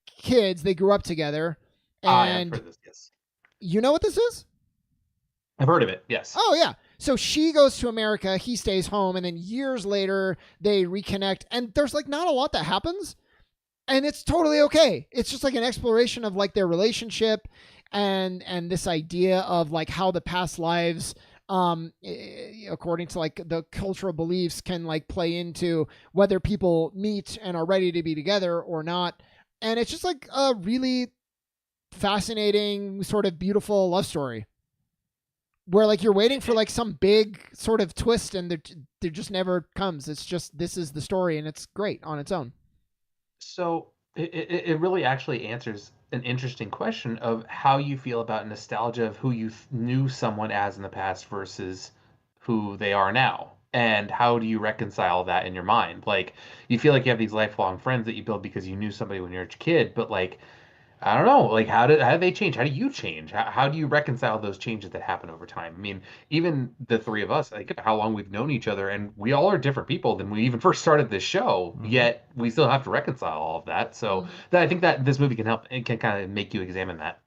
S2: kids. They grew up together, and
S3: I've heard this, yes.
S2: You know what this is?
S3: I've heard of it, yes.
S2: Oh yeah. So she goes to America, he stays home, and then years later they reconnect, and there's like not a lot that happens. And it's totally okay. It's just like an exploration of like their relationship and this idea of like how the past lives, according to like the cultural beliefs, can like play into whether people meet and are ready to be together or not. And it's just like a really fascinating, sort of beautiful love story where like you're waiting for like some big sort of twist and there just never comes. It's just, this is the story and it's great on its own.
S3: So it really actually answers an interesting question of how you feel about nostalgia of who you knew someone as in the past versus who they are now. And how do you reconcile that in your mind? Like, you feel like you have these lifelong friends that you build because you knew somebody when you were a kid, but like, I don't know, like how do they change? How do you change? How do you reconcile those changes that happen over time? I mean, even the three of us, think about how long we've known each other, and we all are different people than we even first started this show. Yet we still have to reconcile all of that. So I think that this movie can help and can kind of make you examine that.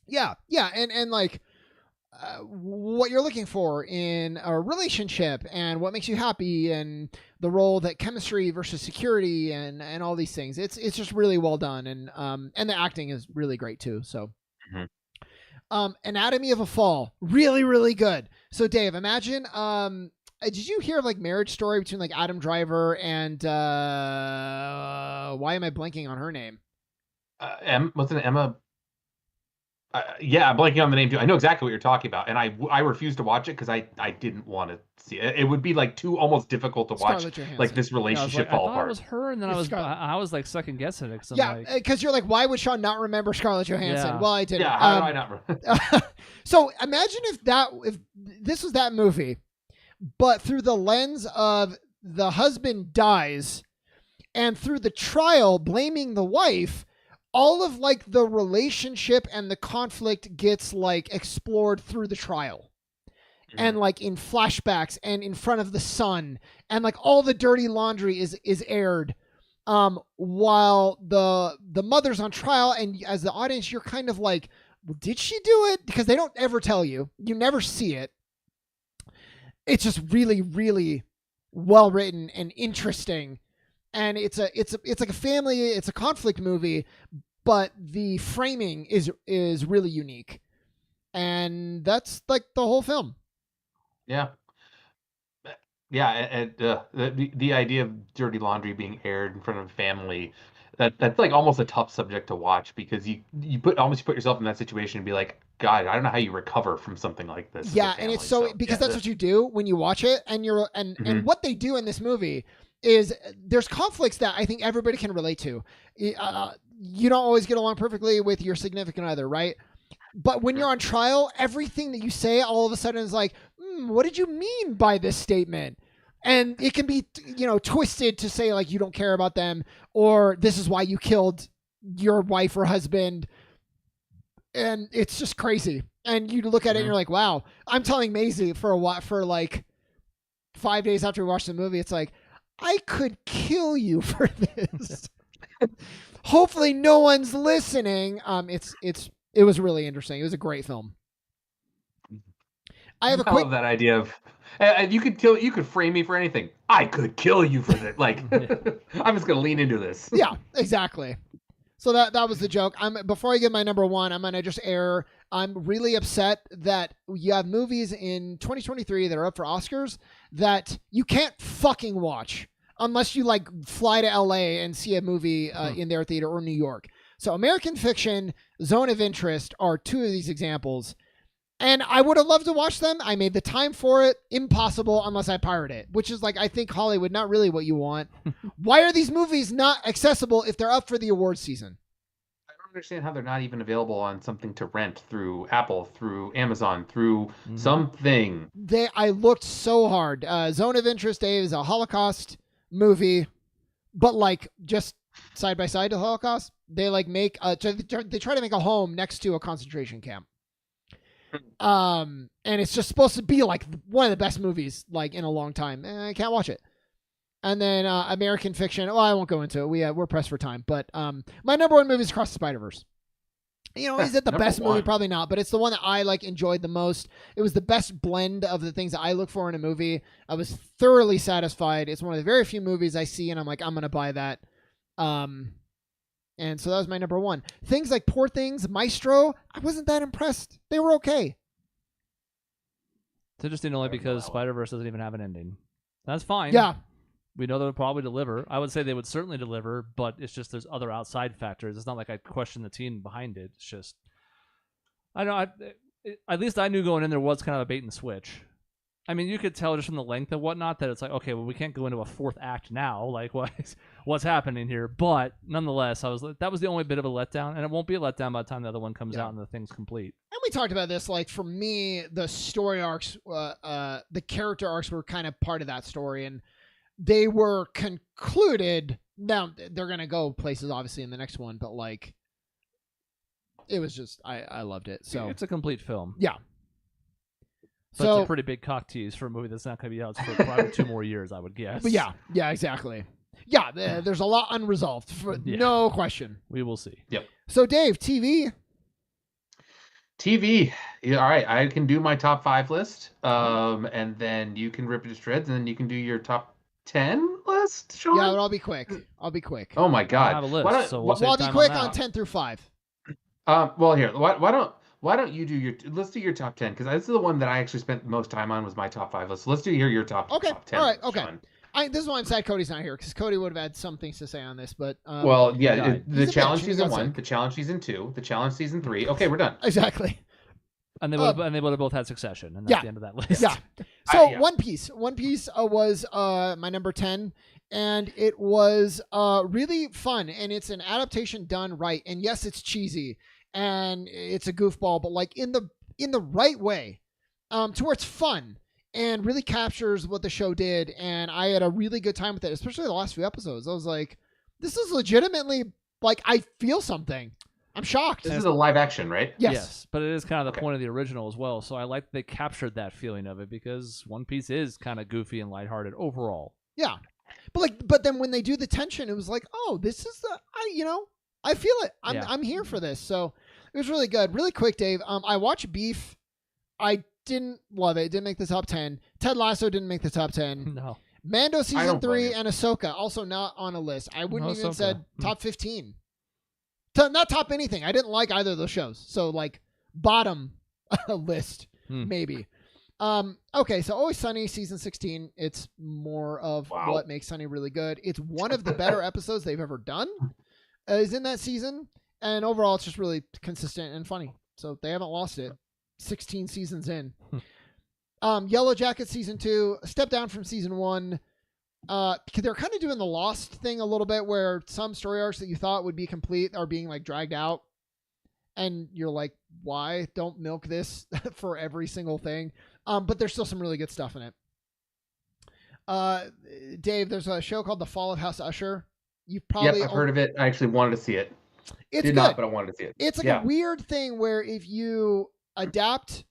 S2: Yeah, and like what you're looking for in a relationship and what makes you happy and the role that chemistry versus security and all these things. It's just really well done, and the acting is really great too. So Anatomy of a Fall, really, really good. So Dave, imagine did you hear of like Marriage Story between like Adam Driver and why am I blanking on her name?
S3: Wasn't it Emma? Yeah, I'm blanking on the name too. I know exactly what you're talking about, and I refused to watch it because I didn't want to see it. It would be like too almost difficult to watch, like this relationship fall
S1: apart. I thought it was her, and then I was like second guessing it.
S2: Yeah, because you're like, why would Sean not remember Scarlett Johansson?
S1: Yeah.
S2: Well, I didn't.
S3: Yeah, how do I not remember?
S2: So imagine if this was that movie, but through the lens of the husband dies, and through the trial blaming the wife. All of like the relationship and the conflict gets like explored through the trial and like in flashbacks and in front of the son, and like all the dirty laundry is aired while the mother's on trial, and as the audience you're kind of like, well, did she do it? Because they don't ever tell you. You never see it. It's just really, really well written and interesting. And it's like a family, it's a conflict movie, but the framing is really unique. And that's like the whole film.
S3: Yeah. Yeah, and the idea of dirty laundry being aired in front of family, that's like almost a tough subject to watch, because you put yourself in that situation and be like, God, I don't know how you recover from something like this.
S2: Yeah, and it's so because that's what you do when you watch it, and and what they do in this movie is there's conflicts that I think everybody can relate to. You don't always get along perfectly with your significant other, right? But when you're on trial, everything that you say all of a sudden is like, what did you mean by this statement? And it can be, twisted to say like you don't care about them, or this is why you killed your wife or husband. And it's just crazy. And you look at it and you're like, wow. I'm telling Maisie for like 5 days after we watched the movie, it's like, I could kill you for this. Hopefully no one's listening. It was really interesting. It was a great film. I love
S3: that idea of you could frame me for anything. I could kill you for that. Like I'm just gonna lean into this.
S2: Yeah, exactly. So that was the joke. Before I give my number one, I'm gonna just air. I'm really upset that you have movies in 2023 that are up for Oscars that you can't fucking watch unless you like fly to LA and see a movie in their theater, or New York. So American Fiction, Zone of Interest are two of these examples. And I would have loved to watch them. I made the time for it. Impossible unless I pirate it, which is like, I think Hollywood, not really what you want. Why are these movies not accessible if they're up for the awards season?
S3: I don't understand how they're not even available on something to rent through Apple, through Amazon, through something.
S2: I looked so hard. Zone of Interest, Dave, is a Holocaust movie, but like just side by side to the Holocaust. They like they try to make a home next to a concentration camp. And it's just supposed to be like one of the best movies like in a long time. I can't watch it. And then American Fiction. Well, I won't go into it. We're pressed for time. But my number one movie is Across the Spider-Verse. Is it the best movie? Probably not. But it's the one that I like enjoyed the most. It was the best blend of the things that I look for in a movie. I was thoroughly satisfied. It's one of the very few movies I see and I'm like, I'm gonna buy that. And so that was my number one. Things like Poor Things, Maestro, I wasn't that impressed. They were okay.
S1: It's interesting only because Spider-Verse doesn't even have an ending. That's fine.
S2: Yeah.
S1: We know they'll probably deliver. I would say they would certainly deliver, but it's just there's other outside factors. It's not like I question the team behind it. It's just, I know, at least I knew going in there was kind of a bait and switch. I mean, you could tell just from the length and whatnot that it's like, okay, well, we can't go into a fourth act now. Like, what's happening here? But nonetheless, that was the only bit of a letdown, and it won't be a letdown by the time the other one comes out and the thing's complete.
S2: And we talked about this. Like, for me, the story arcs, the character arcs were kind of part of that story, and they were concluded. Now they're gonna go places, obviously, in the next one, but like, it was just I loved it. So
S1: it's a complete film.
S2: Yeah.
S1: But it's a pretty big cock tease for a movie that's not going to be out for probably 2 more years, I would guess.
S2: But yeah, exactly. Yeah, there's a lot unresolved, no question.
S1: We will see.
S3: Yep.
S2: So, Dave, TV.
S3: Yeah, all right, I can do my top 5 list, and then you can rip it to shreds, and then you can do your top 10 list, Sean?
S2: Yeah, but I'll be quick.
S3: Oh, my God.
S1: I have a list, so
S2: I'll be quick on 10 through 5.
S3: Well, here, why don't you do let's do your top 10, because this is the one that I actually spent the most time on was my top 5 list. So let's do your top 10.
S2: All right, okay. This is why I'm sad Cody's not here, because Cody would have had some things to say on this, but...
S3: the challenge season 1, the challenge season 2, the challenge season 3. Okay, we're done.
S2: Exactly.
S1: And they would have both had Succession, and that's the end of that list.
S2: Yeah. So One Piece. One Piece was my number 10, and it was really fun, and it's an adaptation done right. And yes, it's cheesy, and it's a goofball, but like in the right way, to where it's fun and really captures what the show did. And I had a really good time with it, especially the last few episodes. I was like, this is legitimately like I feel something. I'm shocked.
S3: This is a live action, right?
S2: Yes,
S1: but it is kind of the point of the original as well. So I like they captured that feeling of it because One Piece is kind of goofy and lighthearted overall.
S2: Yeah, but then when they do the tension, it was like, oh, this is I feel it. I'm here for this. So it was really good. Really quick, Dave. I watched Beef. I didn't love it. It didn't make the top 10. Ted Lasso didn't make the top 10.
S1: No.
S2: Mando season 3 and Ahsoka also not on a list. I wouldn't even said top 15. Not top anything. I didn't like either of those shows. So like bottom list maybe. Okay, so Always Sunny season 16. It's more of what makes Sunny really good. It's one of the better episodes they've ever done. Is in that season, and overall it's just really consistent and funny. So they haven't lost it. 16 seasons in. Yellow Jacket season 2, a step down from season 1. They're kind of doing the Lost thing a little bit, where some story arcs that you thought would be complete are being like dragged out, and you're like, why? Don't milk this for every single thing. But there's still some really good stuff in it. Dave, there's a show called The Fall of House Usher. You've probably
S3: I've heard of it. I actually wanted to see it.
S2: It's
S3: Did
S2: good.
S3: not, but I wanted to see it.
S2: It's like a weird thing where if you adapt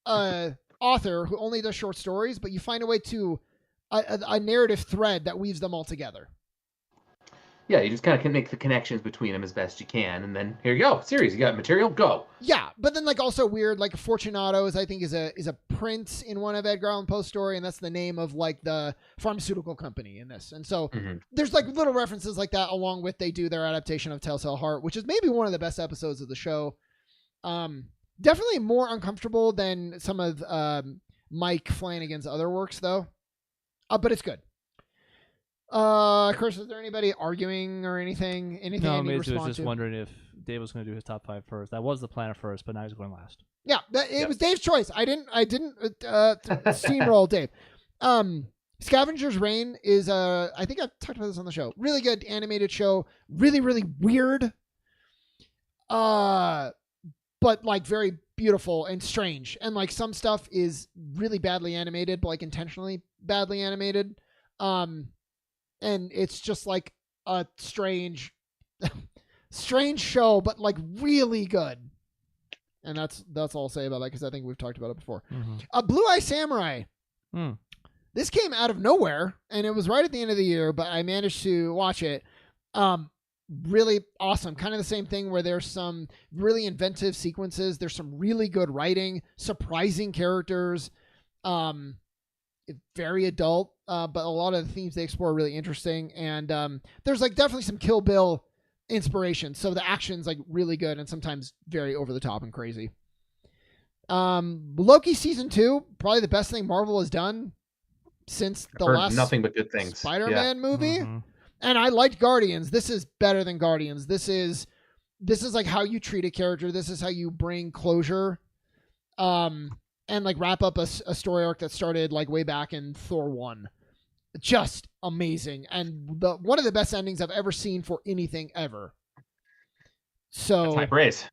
S2: a author who only does short stories, but you find a way to a narrative thread that weaves them all together.
S3: Yeah, you just kind of can make the connections between them as best you can, and then here you go, series. You got material, go.
S2: Yeah, but then like also weird, like Fortunatos, I think is a prince in one of Edgar Allan Poe's story, and that's the name of like the pharmaceutical company in this. And so there's like little references like that, along with they do their adaptation of Telltale Heart, which is maybe one of the best episodes of the show. Definitely more uncomfortable than some of Mike Flanagan's other works, though. But it's good. Chris, is there anybody arguing or anything? Anything
S1: no,
S2: I need to
S1: was
S2: respond
S1: just
S2: to?
S1: wondering if Dave was going to do his top 5 first. That was the plan at first, but now he's going last.
S2: Yeah, it was Dave's choice. I didn't steamroll Dave. Scavenger's Reign is I think I've talked about this on the show. Really good animated show. Really, really weird. But like very beautiful and strange. And like some stuff is really badly animated, but like intentionally badly animated. And it's just like a strange show, but like really good. And that's all I'll say about that, because I think we've talked about it before. Blue Eye Samurai. This came out of nowhere, and it was right at the end of the year, but I managed to watch it. Really awesome. Kind of the same thing where there's some really inventive sequences. There's some really good writing, surprising characters. Very adult, but a lot of the themes they explore are really interesting. And there's like definitely some Kill Bill inspiration. So the action's like really good and sometimes very over the top and crazy. Loki season 2, probably the best thing Marvel has done since the last
S3: nothing but good things.
S2: Spider-Man movie.
S1: Mm-hmm.
S2: And I liked Guardians. This is better than Guardians. This is like how you treat a character. This is how you bring closure. And like wrap up a story arc that started like way back in Thor 1. Just amazing. And one of the best endings I've ever seen for anything ever. So
S3: that's high praise.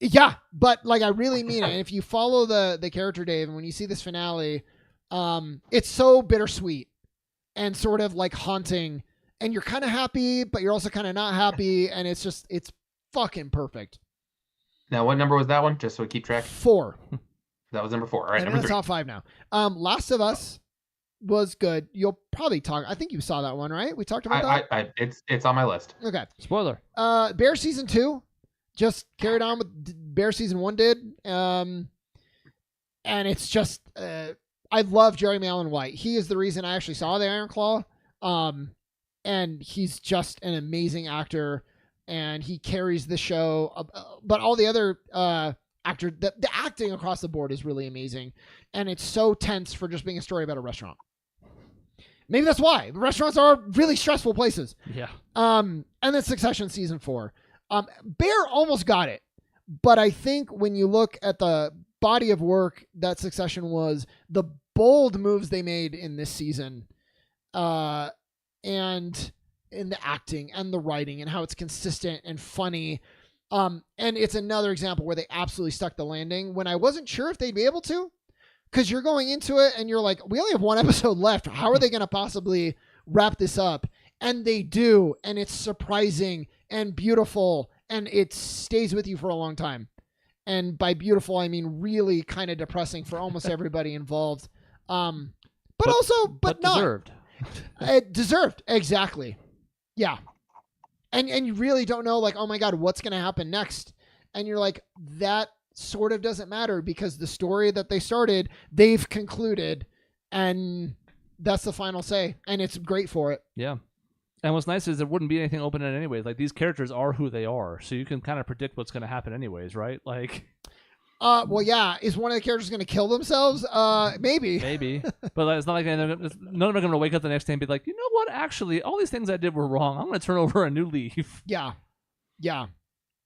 S2: Yeah, but like I really mean it. And if you follow the character, Dave, and when you see this finale, it's so bittersweet and sort of like haunting, and you're kind of happy, but you're also kind of not happy, and it's fucking perfect.
S3: Now, what number was that one? Just so we keep track.
S2: 4.
S3: That was number 4. All right,
S2: and
S3: number 3.
S2: Top 5 now. Last of Us was good. You'll probably talk. I think you saw that one, right? We talked about that.
S3: It's on my list.
S2: Okay.
S1: Spoiler.
S2: Bear season 2. Just carried on with Bear season 1 did. And it's just, I love Jeremy Allen White. He is the reason I actually saw the Iron Claw. And he's just an amazing actor, and he carries the show. But all the other actor, the acting across the board is really amazing. And it's so tense for just being a story about a restaurant. Maybe that's why. Restaurants are really stressful places.
S1: Yeah.
S2: And then Succession season 4. Bear almost got it, but I think when you look at the body of work that Succession was, the bold moves they made in this season, and in the acting and the writing and how it's consistent and funny, and it's another example where they absolutely stuck the landing when I wasn't sure if they'd be able to, because you're going into it and you're like, we only have 1 episode left. How are they going to possibly wrap this up? And they do, and it's surprising and beautiful, and it stays with you for a long time. And by beautiful, I mean really kind of depressing for almost everybody involved. But not
S1: deserved.
S2: It deserved, exactly. Yeah, and you really don't know, like, oh my god, what's going to happen next? And you're like, that sort of doesn't matter because the story that they started, they've concluded, and that's the final say, and it's great for it.
S1: Yeah. And what's nice is there wouldn't be anything open-ended anyways. Like, these characters are who they are, so you can kind of predict what's going to happen anyways, right? Like,
S2: well, yeah. Is one of the characters going to kill themselves? Maybe.
S1: Maybe. But it's not like none of them are going to wake up the next day and be like, you know what? Actually, all these things I did were wrong. I'm going to turn over a new leaf.
S2: Yeah. Yeah.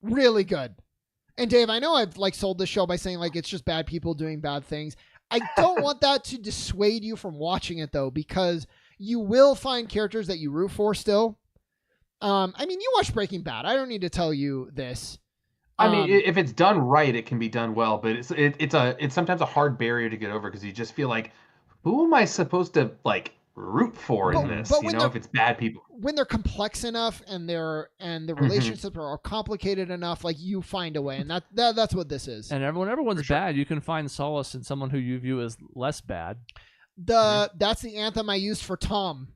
S2: Really good. And Dave, I know I've like sold this show by saying like it's just bad people doing bad things. I don't want that to dissuade you from watching it though, because you will find characters that you root for still. I mean, you watch Breaking Bad. I don't need to tell you this.
S3: I mean, if it's done right, it can be done well, but it's sometimes a hard barrier to get over because you just feel like, who am I supposed to like root for in this? You know, if it's bad people.
S2: When they're complex enough and the relationships are complicated enough, like you find a way, and that's what this is.
S1: And when everyone's bad, you can find solace in someone who you view as less bad.
S2: That's the anthem I used for Tom.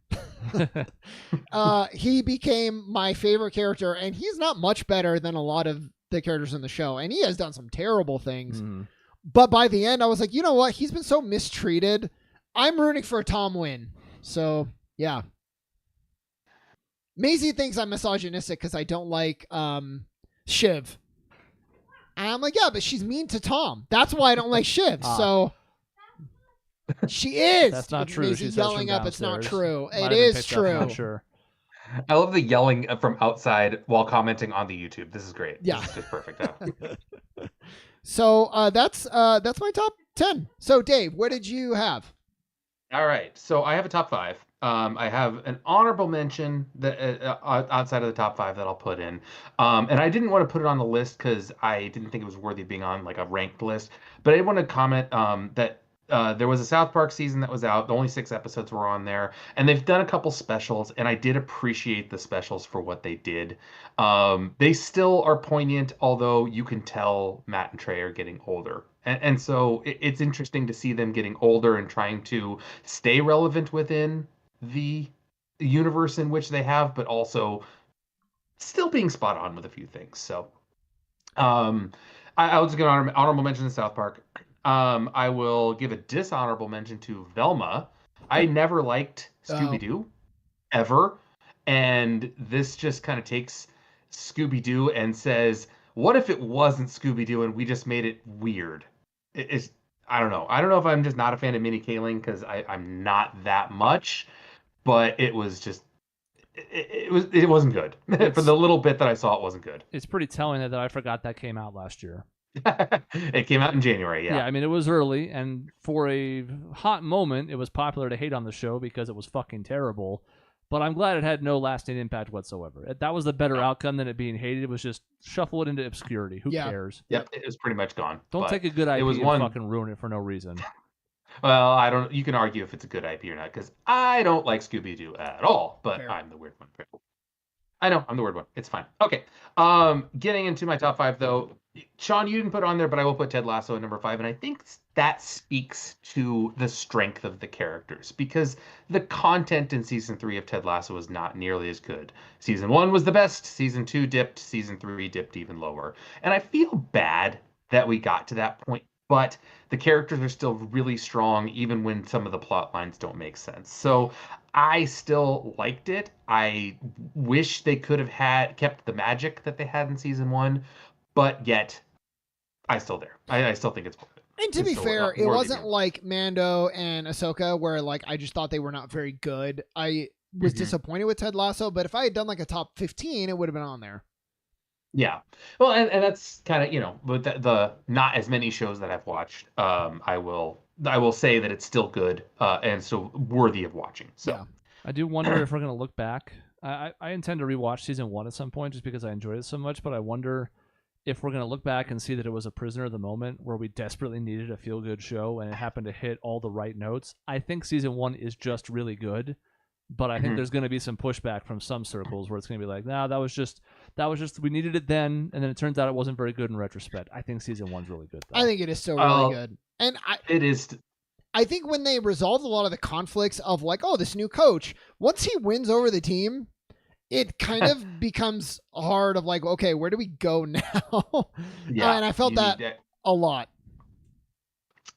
S2: He became my favorite character, and he's not much better than a lot of the characters in the show, and he has done some terrible things. But by the end, I was like, you know what? He's been so mistreated. I'm rooting for a Tom win. So yeah. Maisie thinks I'm misogynistic because I don't like Shiv. And I'm like, yeah, but she's mean to Tom. That's why I don't like Shiv. So she is.
S1: That's not true.
S2: Maisie
S1: She says
S2: yelling
S1: from
S2: up, it's not
S1: downstairs.
S2: true.
S1: Might
S2: It
S1: have been
S2: is
S1: picked up, I'm
S2: true.
S1: not sure.
S3: I love the yelling from outside while commenting on the YouTube. This is great.
S2: Yeah.
S3: This is just perfect.
S2: So that's my top 10. So Dave, what did you have?
S3: All right. So I have a top 5. I have an honorable mention that outside of the top 5 that I'll put in. And I didn't want to put it on the list because I didn't think it was worthy of being on like a ranked list. But I want to comment that there was a South Park season that was out. Only 6 episodes were on there. And they've done a couple specials. And I did appreciate the specials for what they did. They still are poignant, although you can tell Matt and Trey are getting older. And so it's interesting to see them getting older and trying to stay relevant within the universe in which they have, but also still being spot on with a few things. So I'll just give an honorable mention to South Park. I will give a dishonorable mention to Velma. I never liked Scooby-Doo, ever. And this just kind of takes Scooby-Doo and says, what if it wasn't Scooby-Doo and we just made it weird? It's I don't know. I don't know if I'm just not a fan of Minnie Kaling because I'm not that much, but it was just it wasn't good. For the little bit that I saw, it wasn't good.
S1: It's pretty telling that I forgot that came out last year.
S3: It came out in January, yeah.
S1: Yeah, I mean, it was early, and for a hot moment, it was popular to hate on the show because it was fucking terrible. But I'm glad it had no lasting impact whatsoever. That was the better outcome than it being hated. It was just shuffle it into obscurity. Who cares?
S3: Yep, it was pretty much gone.
S1: Don't take a good IP and fucking ruin it for no reason.
S3: Well, I don't. You can argue if it's a good IP or not, because I don't like Scooby-Doo at all. But I'm the weird one. I know I'm the weird one. It's fine. Okay. Getting into my top 5 though. Sean, you didn't put it on there, but I will put Ted Lasso at number 5, and I think that speaks to the strength of the characters because the content in season 3 of Ted Lasso was not nearly as good. Season 1 was the best. Season 2 dipped. Season 3 dipped even lower, and I feel bad that we got to that point. But the characters are still really strong, even when some of the plot lines don't make sense. So I still liked it. I wish they could have kept the magic that they had in season 1, but yet I still there. I still think it's worth it.
S2: And to be fair, it wasn't like Mando and Ahsoka where like I just thought they were not very good. I was disappointed with Ted Lasso, but if I had done like a top 15, it would have been on there.
S3: Yeah. Well, and that's kind of, with the not as many shows that I've watched, I will say that it's still good and still worthy of watching. So yeah.
S1: I do wonder if we're going to look back. I intend to rewatch season 1 at some point just because I enjoyed it so much, but I wonder if we're going to look back and see that it was a prisoner of the moment where we desperately needed a feel-good show and it happened to hit all the right notes. I think season 1 is just really good. But I think there's going to be some pushback from some circles where it's going to be like, nah, that was just we needed it then, and then it turns out it wasn't very good in retrospect. I think season 1's really good, though.
S2: I think it is still really good, and
S3: it is.
S2: I think when they resolved a lot of the conflicts of like, oh, this new coach, once he wins over the team, it kind of becomes hard of like, okay, where do we go now? Yeah, and I felt that a lot.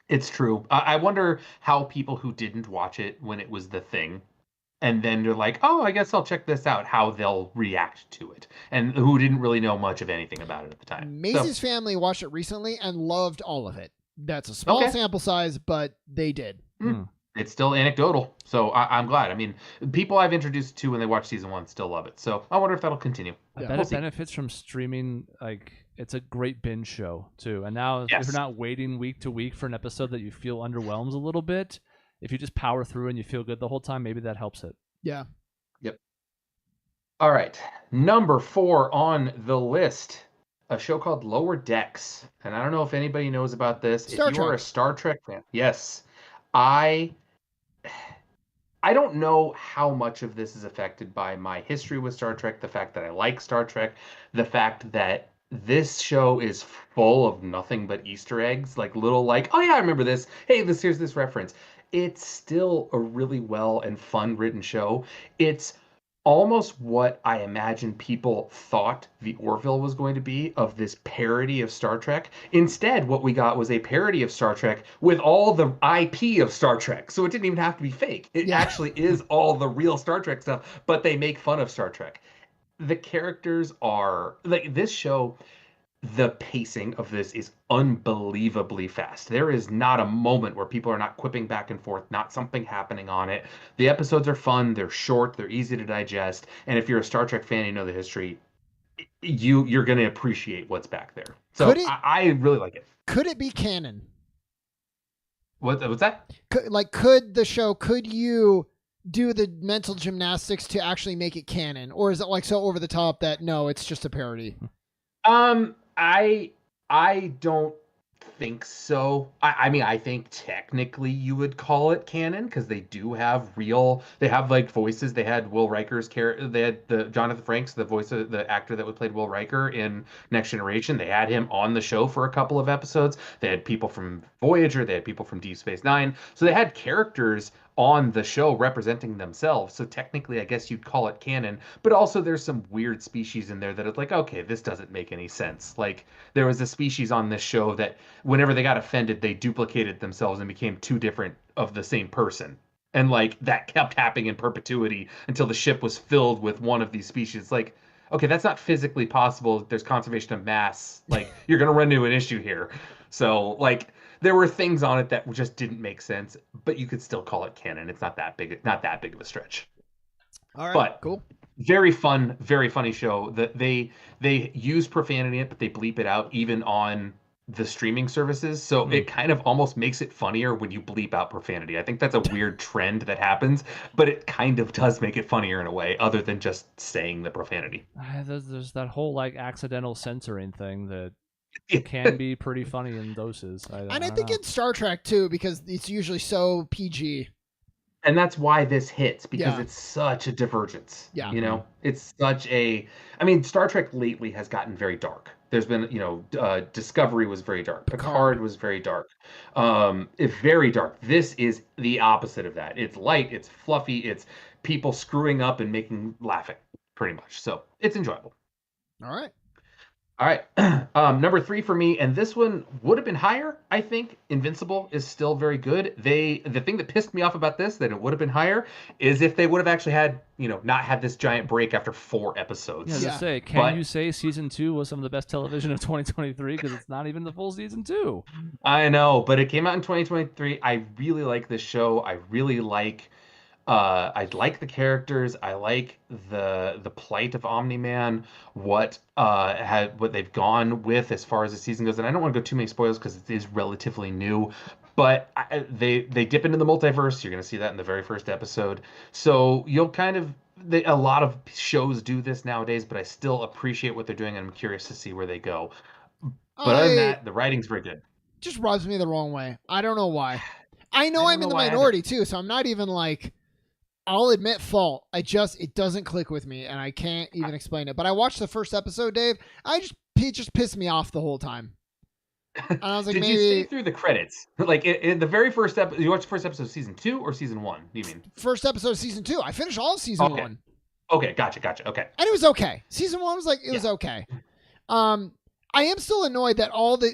S3: It's true. I wonder how people who didn't watch it when it was the thing. And then they're like, oh, I guess I'll check this out, how they'll react to it. And who didn't really know much of anything about it at the time.
S2: Macy's family watched it recently and loved all of it. That's a small sample size, but they did.
S3: It's still anecdotal. So I'm glad. I mean, people I've introduced to when they watch season 1 still love it. So I wonder if that'll continue.
S1: I bet it benefits from streaming. Like, it's a great binge show, too. And now if you're not waiting week to week for an episode that you feel underwhelms a little bit, if you just power through and you feel good the whole time, maybe that helps it.
S2: Yeah.
S3: Yep. All right. Number 4 on the list, a show called Lower Decks. And I don't know if anybody knows about this. If you are a Star Trek fan. Yes. I don't know how much of this is affected by my history with Star Trek, the fact that I like Star Trek, the fact that this show is full of nothing but Easter eggs, like little like, oh yeah, I remember this. Hey, here's this reference. It's still a really well and fun written show. It's almost what I imagine people thought The Orville was going to be, of this parody of Star Trek. Instead, what we got was a parody of Star Trek with all the IP of Star Trek. So it didn't even have to be fake. It actually is all the real Star Trek stuff, but they make fun of Star Trek. The characters are like this show. The pacing of this is unbelievably fast. There is not a moment where people are not quipping back and forth, not something happening on it. The episodes are fun, they're short, they're easy to digest, and if you're a Star Trek fan, you know the history, you're going to appreciate what's back there. So I really like it.
S2: Could it be canon?
S3: What's that?
S2: Could you do the mental gymnastics to actually make it canon? Or is it like so over the top that no, it's just a parody?
S3: I don't think so. I mean, I think technically you would call it canon because they have like voices. They had Will Riker's character. They had the Jonathan Frakes, the voice of the actor that played Will Riker in Next Generation. They had him on the show for a couple of episodes. They had people from Voyager. They had people from Deep Space Nine. So they had characters on the show representing themselves. So technically, I guess you'd call it canon, but also there's some weird species in there that it's like, okay, this doesn't make any sense. Like there was a species on this show that whenever they got offended, they duplicated themselves and became 2 different of the same person. And like that kept happening in perpetuity until the ship was filled with one of these species. Like, okay, that's not physically possible. There's conservation of mass. Like, you're going to run into an issue here. So, like, there were things on it that just didn't make sense, but you could still call it canon. It's not that big of a stretch.
S2: All right,
S3: But
S2: cool.
S3: very fun, very funny show. That they use profanity in it, but they bleep it out even on the streaming services. So it kind of almost makes it funnier when you bleep out profanity. I think that's a weird trend that happens, but it kind of does make it funnier in a way, other than just saying the profanity.
S1: There's that whole like accidental censoring thing that can be pretty funny in doses.
S2: I think in Star Trek too, because it's usually so PG.
S3: And that's why this hits, because it's such a divergence.
S2: Yeah.
S3: You know, it's such a. I mean, Star Trek lately has gotten very dark. There's been, Discovery was very dark. Picard was very dark. It's very dark. This is the opposite of that. It's light. It's fluffy. It's people screwing up and laughing, pretty much. So it's enjoyable.
S2: All right.
S3: All right. Number 3 for me, and this one would have been higher, I think. Invincible is still very good. The thing that pissed me off about this, that it would have been higher, is if they would have actually had, not had this giant break after 4 episodes.
S1: Yeah, say, can you say season 2 was some of the best television of 2023? Because it's not even the full season 2.
S3: I know, but it came out in 2023. I really like this show. I really like. I like the characters. I like the plight of Omni-Man. What they've gone with as far as the season goes, and I don't want to go too many spoilers because it is relatively new. But they dip into the multiverse. You're going to see that in the very first episode. So you'll kind of. A lot of shows do this nowadays, but I still appreciate what they're doing, and I'm curious to see where they go. But other than that, the writing's very good.
S2: Just rubs me the wrong way. I don't know why. I know I'm in the minority too, so I'm not even like. I'll admit fault. It doesn't click with me, and I can't even explain it. But I watched the first episode, Dave. It just pissed me off the whole time. And I was like,
S3: Did you see through the credits? Like in the very first episode, you watched the first episode of season 2 or season 1? Do you mean
S2: first episode of season 2? I finished all of season 1.
S3: Okay, gotcha. Okay,
S2: and it was okay. Season 1 was was okay. I am still annoyed that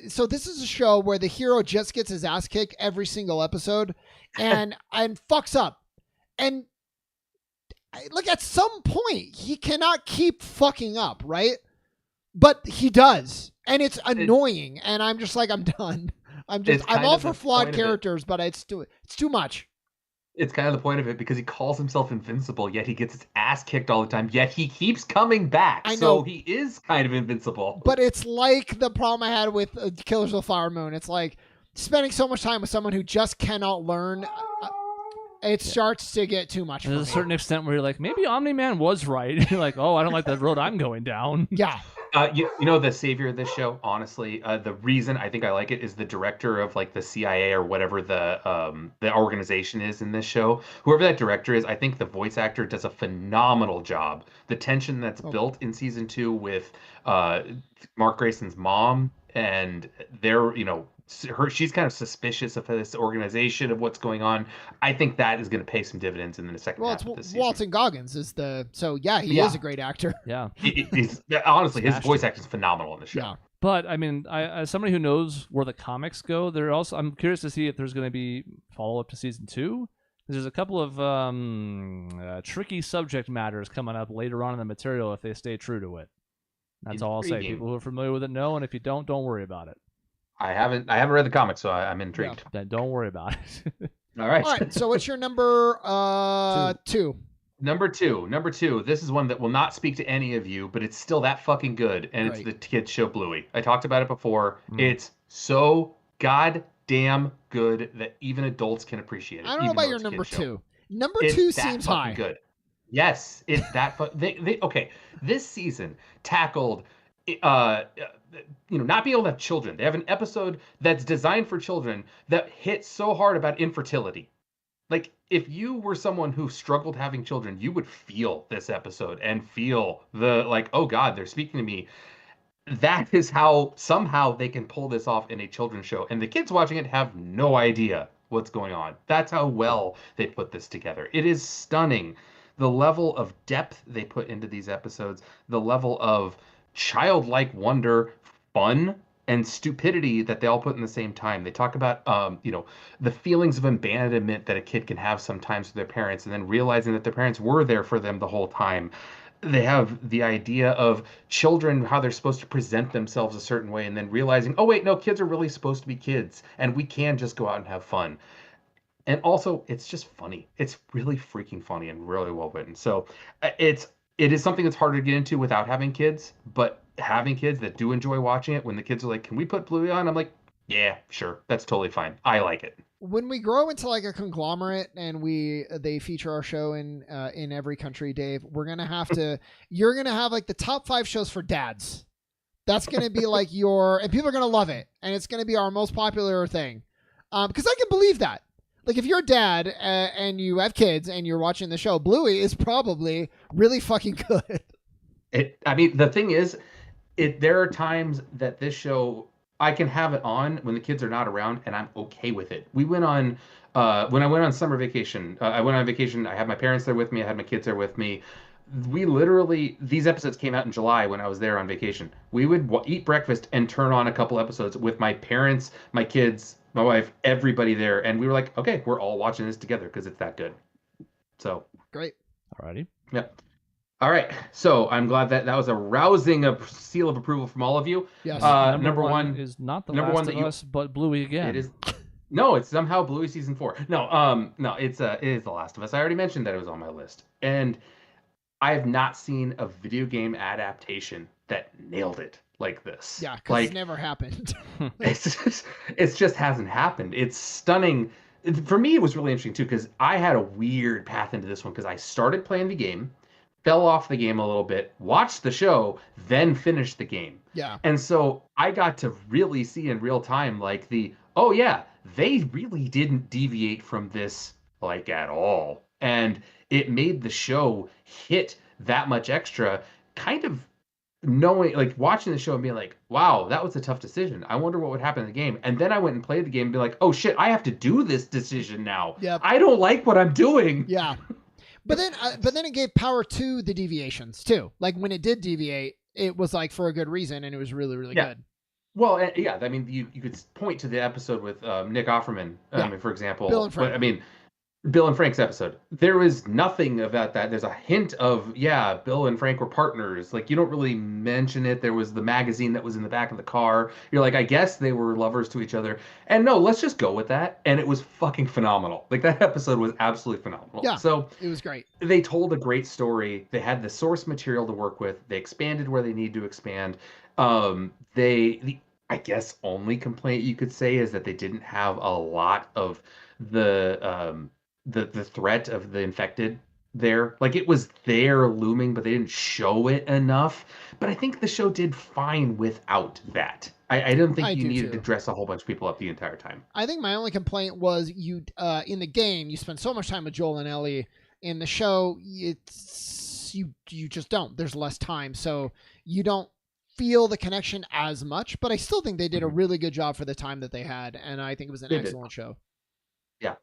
S2: so this is a show where the hero just gets his ass kicked every single episode, and fucks up, and. Like at some point he cannot keep fucking up, right? But he does, and it's annoying. And I'm just like, I'm done. I'm all for flawed characters, but it's too much.
S3: It's kind of the point of it, because he calls himself invincible, yet he gets his ass kicked all the time. Yet he keeps coming back. I know. So he is kind of invincible.
S2: But it's like the problem I had with Killers of the Flower Moon. It's like spending so much time with someone who just cannot learn. It starts to get too much.
S1: There's a certain extent where you're like, maybe Omni-Man was right. You're like, oh, I don't like the road I'm going down.
S2: Yeah.
S3: You know, the savior of this show, honestly, the reason I think I like it is the director of like the CIA or whatever the organization is in this show. Whoever that director is, I think the voice actor does a phenomenal job. The tension that's built in season 2 with Mark Grayson's mom, and they're, she's kind of suspicious of this organization, of what's going on. I think that is going to pay some dividends in the second half of this season.
S2: Walton Goggins is he is a great actor.
S1: Yeah.
S3: He's honestly, his voice acting is phenomenal in the show.
S2: Yeah.
S1: But I mean, as somebody who knows where the comics go, I'm curious to see if there's going to be follow-up to season 2. There's a couple of tricky subject matters coming up later on in the material if they stay true to it. That's all I'll say. People who are familiar with it know, and if you don't worry about it.
S3: I haven't read the comics, so I'm intrigued.
S1: Yeah. Then don't worry about it.
S3: All right.
S2: So what's your number 2?
S3: Number two. This is one that will not speak to any of you, but it's still that fucking good, and it's the kids show Bluey. I talked about it before. It's so goddamn good that even adults can appreciate it.
S2: I don't know about your number 2. Number 2 seems high.
S3: Good. Yes, it's that. Okay. This season tackled. Not being able to have children. They have an episode that's designed for children that hits so hard about infertility. Like, if you were someone who struggled having children, you would feel this episode and feel oh God, they're speaking to me. That is how somehow they can pull this off in a children's show. And the kids watching it have no idea what's going on. That's how well they put this together. It is stunning. The level of depth they put into these episodes, the level of childlike wonder, fun, and stupidity that they all put in the same time. They talk about, the feelings of abandonment that a kid can have sometimes with their parents, and then realizing that their parents were there for them the whole time. they have the idea of children, how they're supposed to present themselves a certain way, and then realizing, oh wait, no, kids are really supposed to be kids, and we can just go out and have fun. And also, it's just funny. It's really freaking funny and really well written. So it is something that's hard to get into without having kids, but having kids that do enjoy watching it, when the kids are like, "Can we put Bluey on?" I'm like, "Yeah, sure, that's totally fine. I like it."
S2: When we grow into like a conglomerate and they feature our show in every country, Dave, we're gonna have to. You're gonna have like the top 5 shows for dads. That's gonna be like and people are gonna love it, and it's gonna be our most popular thing. Because I can believe that. Like if you're a dad and you have kids and you're watching the show, Bluey is probably really fucking good.
S3: I mean, the thing is, there are times that this show, I can have it on when the kids are not around, and I'm okay with it. We went on when I went on summer vacation. I went on vacation. I had my parents there with me. I had my kids there with me. We literally, these episodes came out in July when I was there on vacation. We would eat breakfast and turn on a couple episodes with my parents, my kids, my wife, everybody there, and we were like, okay, we're all watching this together because it's that good. So
S2: great.
S1: Alrighty.
S3: Yep. All right. So I'm glad that was a rousing seal of approval from all of you.
S2: Yes.
S1: Number one is not the Last of Us, but Bluey again.
S3: It is. No, it's somehow Bluey season 4. No, it is The Last of Us. I already mentioned that it was on my list, and I have not seen a video game adaptation that nailed it like this.
S2: Yeah, because it's never happened.
S3: It just hasn't happened. It's stunning. For me, it was really interesting too, because I had a weird path into this one, because I started playing the game, fell off the game a little bit, watched the show, then finished the game.
S2: Yeah.
S3: And so I got to really see in real time, like oh yeah, they really didn't deviate from this like at all. And it made the show hit that much extra, kind of knowing, like watching the show and being like, wow, that was a tough decision. I wonder what would happen in the game. And then I went and played the game and be like, oh shit, I have to do this decision now.
S2: Yep.
S3: I don't like what I'm doing.
S2: Yeah. But then it gave power to the deviations too. Like when it did deviate, it was like for a good reason, and it was really, really good.
S3: Well, yeah, I mean, you could point to the episode with Nick Offerman, for example.
S2: Bill and Frank.
S3: But, I mean, Bill and Frank's episode. There is nothing about that. There's a hint of, Bill and Frank were partners. Like, you don't really mention it. There was the magazine that was in the back of the car. You're like, I guess they were lovers to each other. And no, let's just go with that. And it was fucking phenomenal. Like, that episode was absolutely phenomenal.
S2: Yeah,
S3: so
S2: it was great.
S3: They told a great story. They had the source material to work with. They expanded where they need to expand. I guess only complaint you could say is that they didn't have a lot of the threat of the infected there. Like, it was there looming, but they didn't show it enough. But I think the show did fine without that. I don't think you needed to dress a whole bunch of people up the entire time.
S2: I think my only complaint was you in the game you spend so much time with Joel and Ellie. In the show, it's you just don't. There's less time, so you don't feel the connection as much. But I still think they did a really good job for the time that they had, and I think it was an excellent show.
S3: Yeah.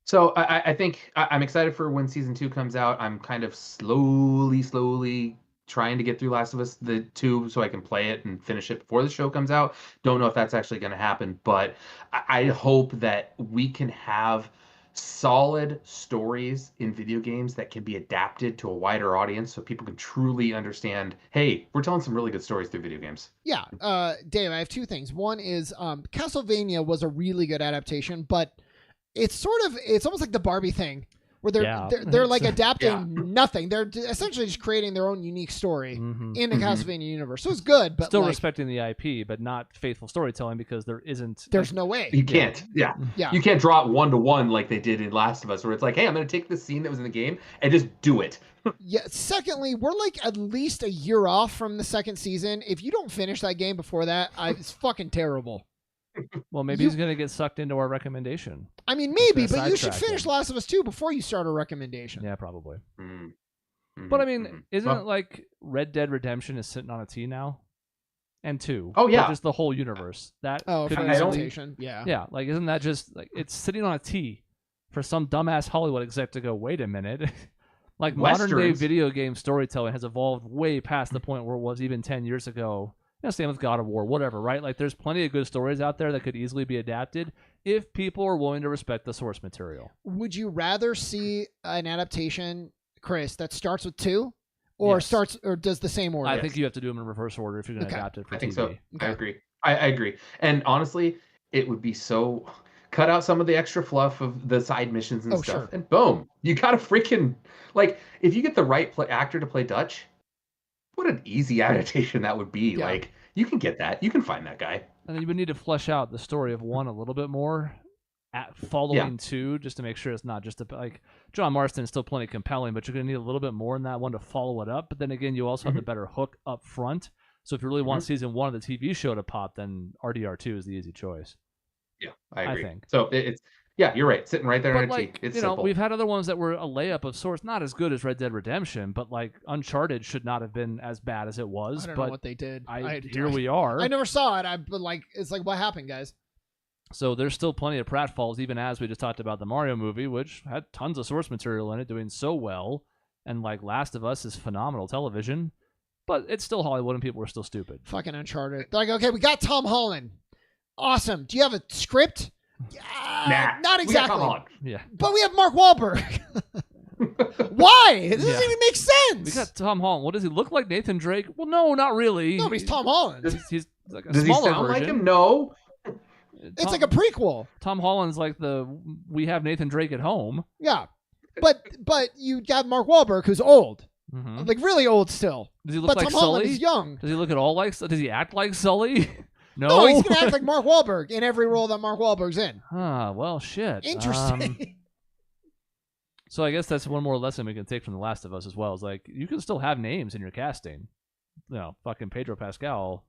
S3: So I think I'm excited for when season 2 comes out. I'm kind of slowly trying to get through Last of Us the 2 so I can play it and finish it before the show comes out. Don't know if that's actually going to happen, but I hope that we can have solid stories in video games that can be adapted to a wider audience so people can truly understand, hey, we're telling some really good stories through video games.
S2: Yeah. Dave, I have 2 things. One is Castlevania was a really good adaptation, but it's almost like the Barbie thing where they're like adapting nothing. They're essentially just creating their own unique story in the Castlevania universe. So it's good, but
S1: still respecting the IP, but not faithful storytelling because there's
S2: no way.
S3: You can't. Yeah. You can't draw it 1-to-1 like they did in Last of Us, where it's like, hey, I'm going to take this scene that was in the game and just do it.
S2: Yeah. Secondly, we're like at least a year off from the second season. If you don't finish that game before that, it's fucking terrible.
S1: Well, maybe he's going to get sucked into our recommendation.
S2: I mean, maybe, but you should finish Last of Us 2 before you start a recommendation.
S1: Yeah, probably. But I mean, isn't it like Red Dead Redemption is sitting on a T now? And 2.
S3: Oh, yeah.
S2: Just
S1: the whole universe. That
S2: could be adaptation. Yeah.
S1: Yeah, like isn't that just like it's sitting on a T for some dumbass Hollywood exec to go, wait a minute. Like modern day video game storytelling has evolved way past the point where it was even 10 years ago. Same with God of War, whatever, right? Like, there's plenty of good stories out there that could easily be adapted if people are willing to respect the source material.
S2: Would you rather see an adaptation, Chris, that starts with 2 or
S1: Yes.
S2: starts or does the same order.
S1: I think you have to do them in reverse order if you're going to
S2: Okay.
S1: adapt it for
S3: I
S1: TV.
S3: think so.
S2: Okay.
S3: I agree. I agree. And honestly, it would be so cut out some of the extra fluff of the side missions and
S2: Oh,
S3: stuff,
S2: sure.
S3: and boom, you got a freaking like if you get the right actor to play Dutch, what an easy adaptation that would be.
S2: Yeah.
S3: Like you can get that. You can find that guy.
S1: And then you would need to flesh out the story of 1 a little bit more following 2, just to make sure it's not just like John Marston's still plenty compelling, but you're going to need a little bit more in that one to follow it up. But then again, you also have the better hook up front. So if you really want season 1 of the TV show to pop, then RDR2 is the easy choice.
S3: Yeah, I agree.
S1: think.
S3: So it's yeah, you're right. Sitting right there
S1: But
S3: on a
S1: like,
S3: cheek. It's
S1: you know,
S3: simple.
S1: we've had other ones that were a layup of sorts, not as good as Red Dead Redemption, but like Uncharted should not have been as bad as it was.
S2: I don't
S1: but
S2: know what they did.
S1: here we are.
S2: I never saw it. But like, it's like, what happened, guys?
S1: So there's still plenty of pratfalls, even as we just talked about the Mario movie, which had tons of source material in it, doing so well. And like Last of Us is phenomenal television, but it's still Hollywood and people are still stupid.
S2: Fucking Uncharted. They're like, okay, we got Tom Holland. Awesome. Do you have a script?
S3: Nah,
S2: Not
S3: we got
S2: exactly.
S3: Tom Holland.
S1: Yeah.
S2: But we have Mark Wahlberg. Why? This
S1: Yeah.
S2: doesn't even make sense.
S1: We got Tom Holland. What does he look like, Nathan Drake? Well, no, not really.
S2: No, but he's Tom Holland.
S1: He's like a
S3: Does he
S1: smaller
S3: sound
S1: version.
S3: like him? No.
S2: It's like a prequel.
S1: Tom Holland's like we have Nathan Drake at home.
S2: Yeah. But you got Mark Wahlberg, who's old.
S1: Mm-hmm.
S2: Like really old still.
S1: Does he look
S2: But
S1: like
S2: Tom Holland
S1: Sully?
S2: is young.
S1: Does he look at all like? Does he act like Sully? No.
S2: No, he's gonna act like Mark Wahlberg in every role that Mark Wahlberg's in.
S1: Ah, well, shit.
S2: Interesting.
S1: So I guess that's one more lesson we can take from The Last of Us as well. Is like you can still have names in your casting. You know, fucking Pedro Pascal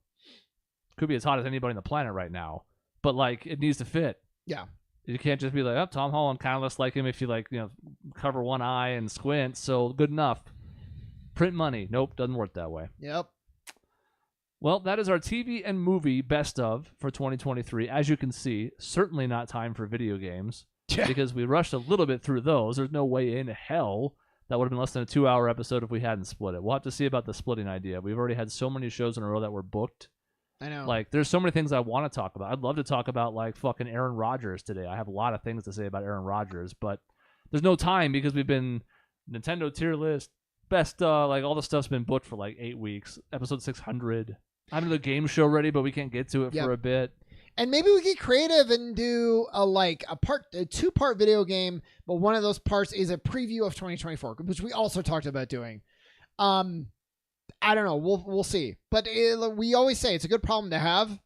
S1: could be as hot as anybody on the planet right now, but like it needs to fit.
S2: Yeah.
S1: You can't just be like, oh, Tom Holland kind of looks like him if you like, you know, cover one eye and squint. So good enough. Print money. Nope, doesn't work that way.
S2: Yep.
S1: Well, that is our TV and movie best of for 2023. As you can see, certainly not time for video games.
S2: Yeah.
S1: Because we rushed a little bit through those. There's no way in hell that would have been less than a 2-hour episode if we hadn't split it. We'll have to see about the splitting idea. We've already had so many shows in a row that were booked.
S2: I know.
S1: Like, there's so many things I want to talk about. I'd love to talk about, like, fucking Aaron Rodgers today. I have a lot of things to say about Aaron Rodgers, but there's no time because we've been Nintendo tier list, best, like, all the stuff's been booked for, like, 8 weeks. Episode 600. I have the game show ready, but we can't get to it for a bit. And
S2: maybe we get creative and do a 2-part video game, but one of those parts is a preview of 2024, which we also talked about doing. I don't know. We'll see. But we always say it's a good problem to have,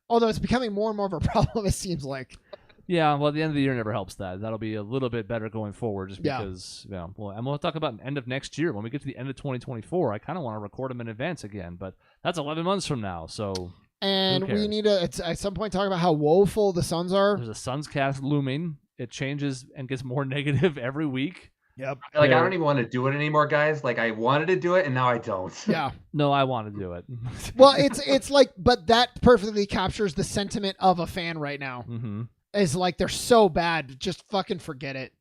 S2: although it's becoming more and more of a problem, it seems like.
S1: Yeah, well, the end of the year never helps that. That'll be a little bit better going forward just because, well, and we'll talk about the end of next year. When we get to the end of 2024, I kind of want to record them in advance again, but that's 11 months from now, so...
S2: And we need to, at some point, talk about how woeful the Suns are.
S1: There's a Suns cast looming. It changes and gets more negative every week.
S2: Yep.
S3: Like, I don't even want to do it anymore, guys. Like, I wanted to do it, and now I don't.
S2: Yeah.
S1: No, I want to do it.
S2: Well, it's like, but that perfectly captures the sentiment of a fan right now.
S1: Mm-hmm.
S2: Is like, they're so bad. Just fucking forget it.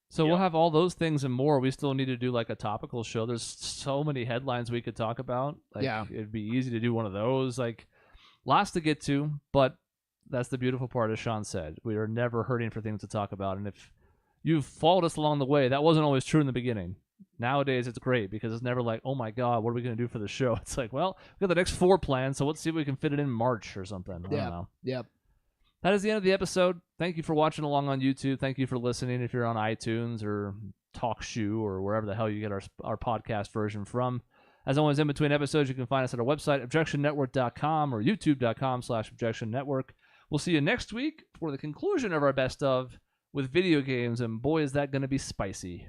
S1: So we'll have all those things and more. We still need to do like a topical show. There's so many headlines we could talk about. Like, it'd be easy to do one of those. Like, lots to get to, but that's the beautiful part, as Sean said. We are never hurting for things to talk about. And if you've followed us along the way, that wasn't always true in the beginning. Nowadays, it's great because it's never like, oh my God, what are we going to do for the show? It's like, well, we got the next 4 planned, so let's see if we can fit it in March or something. I don't know.
S2: Yep.
S1: That is the end of the episode. Thank you for watching along on YouTube. Thank you for listening if you're on iTunes or TalkShoe or wherever the hell you get our podcast version from. As always, in between episodes, you can find us at our website, objectionnetwork.com or youtube.com/objectionnetwork. We'll see you next week for the conclusion of our best of with video games, and boy, is that going to be spicy.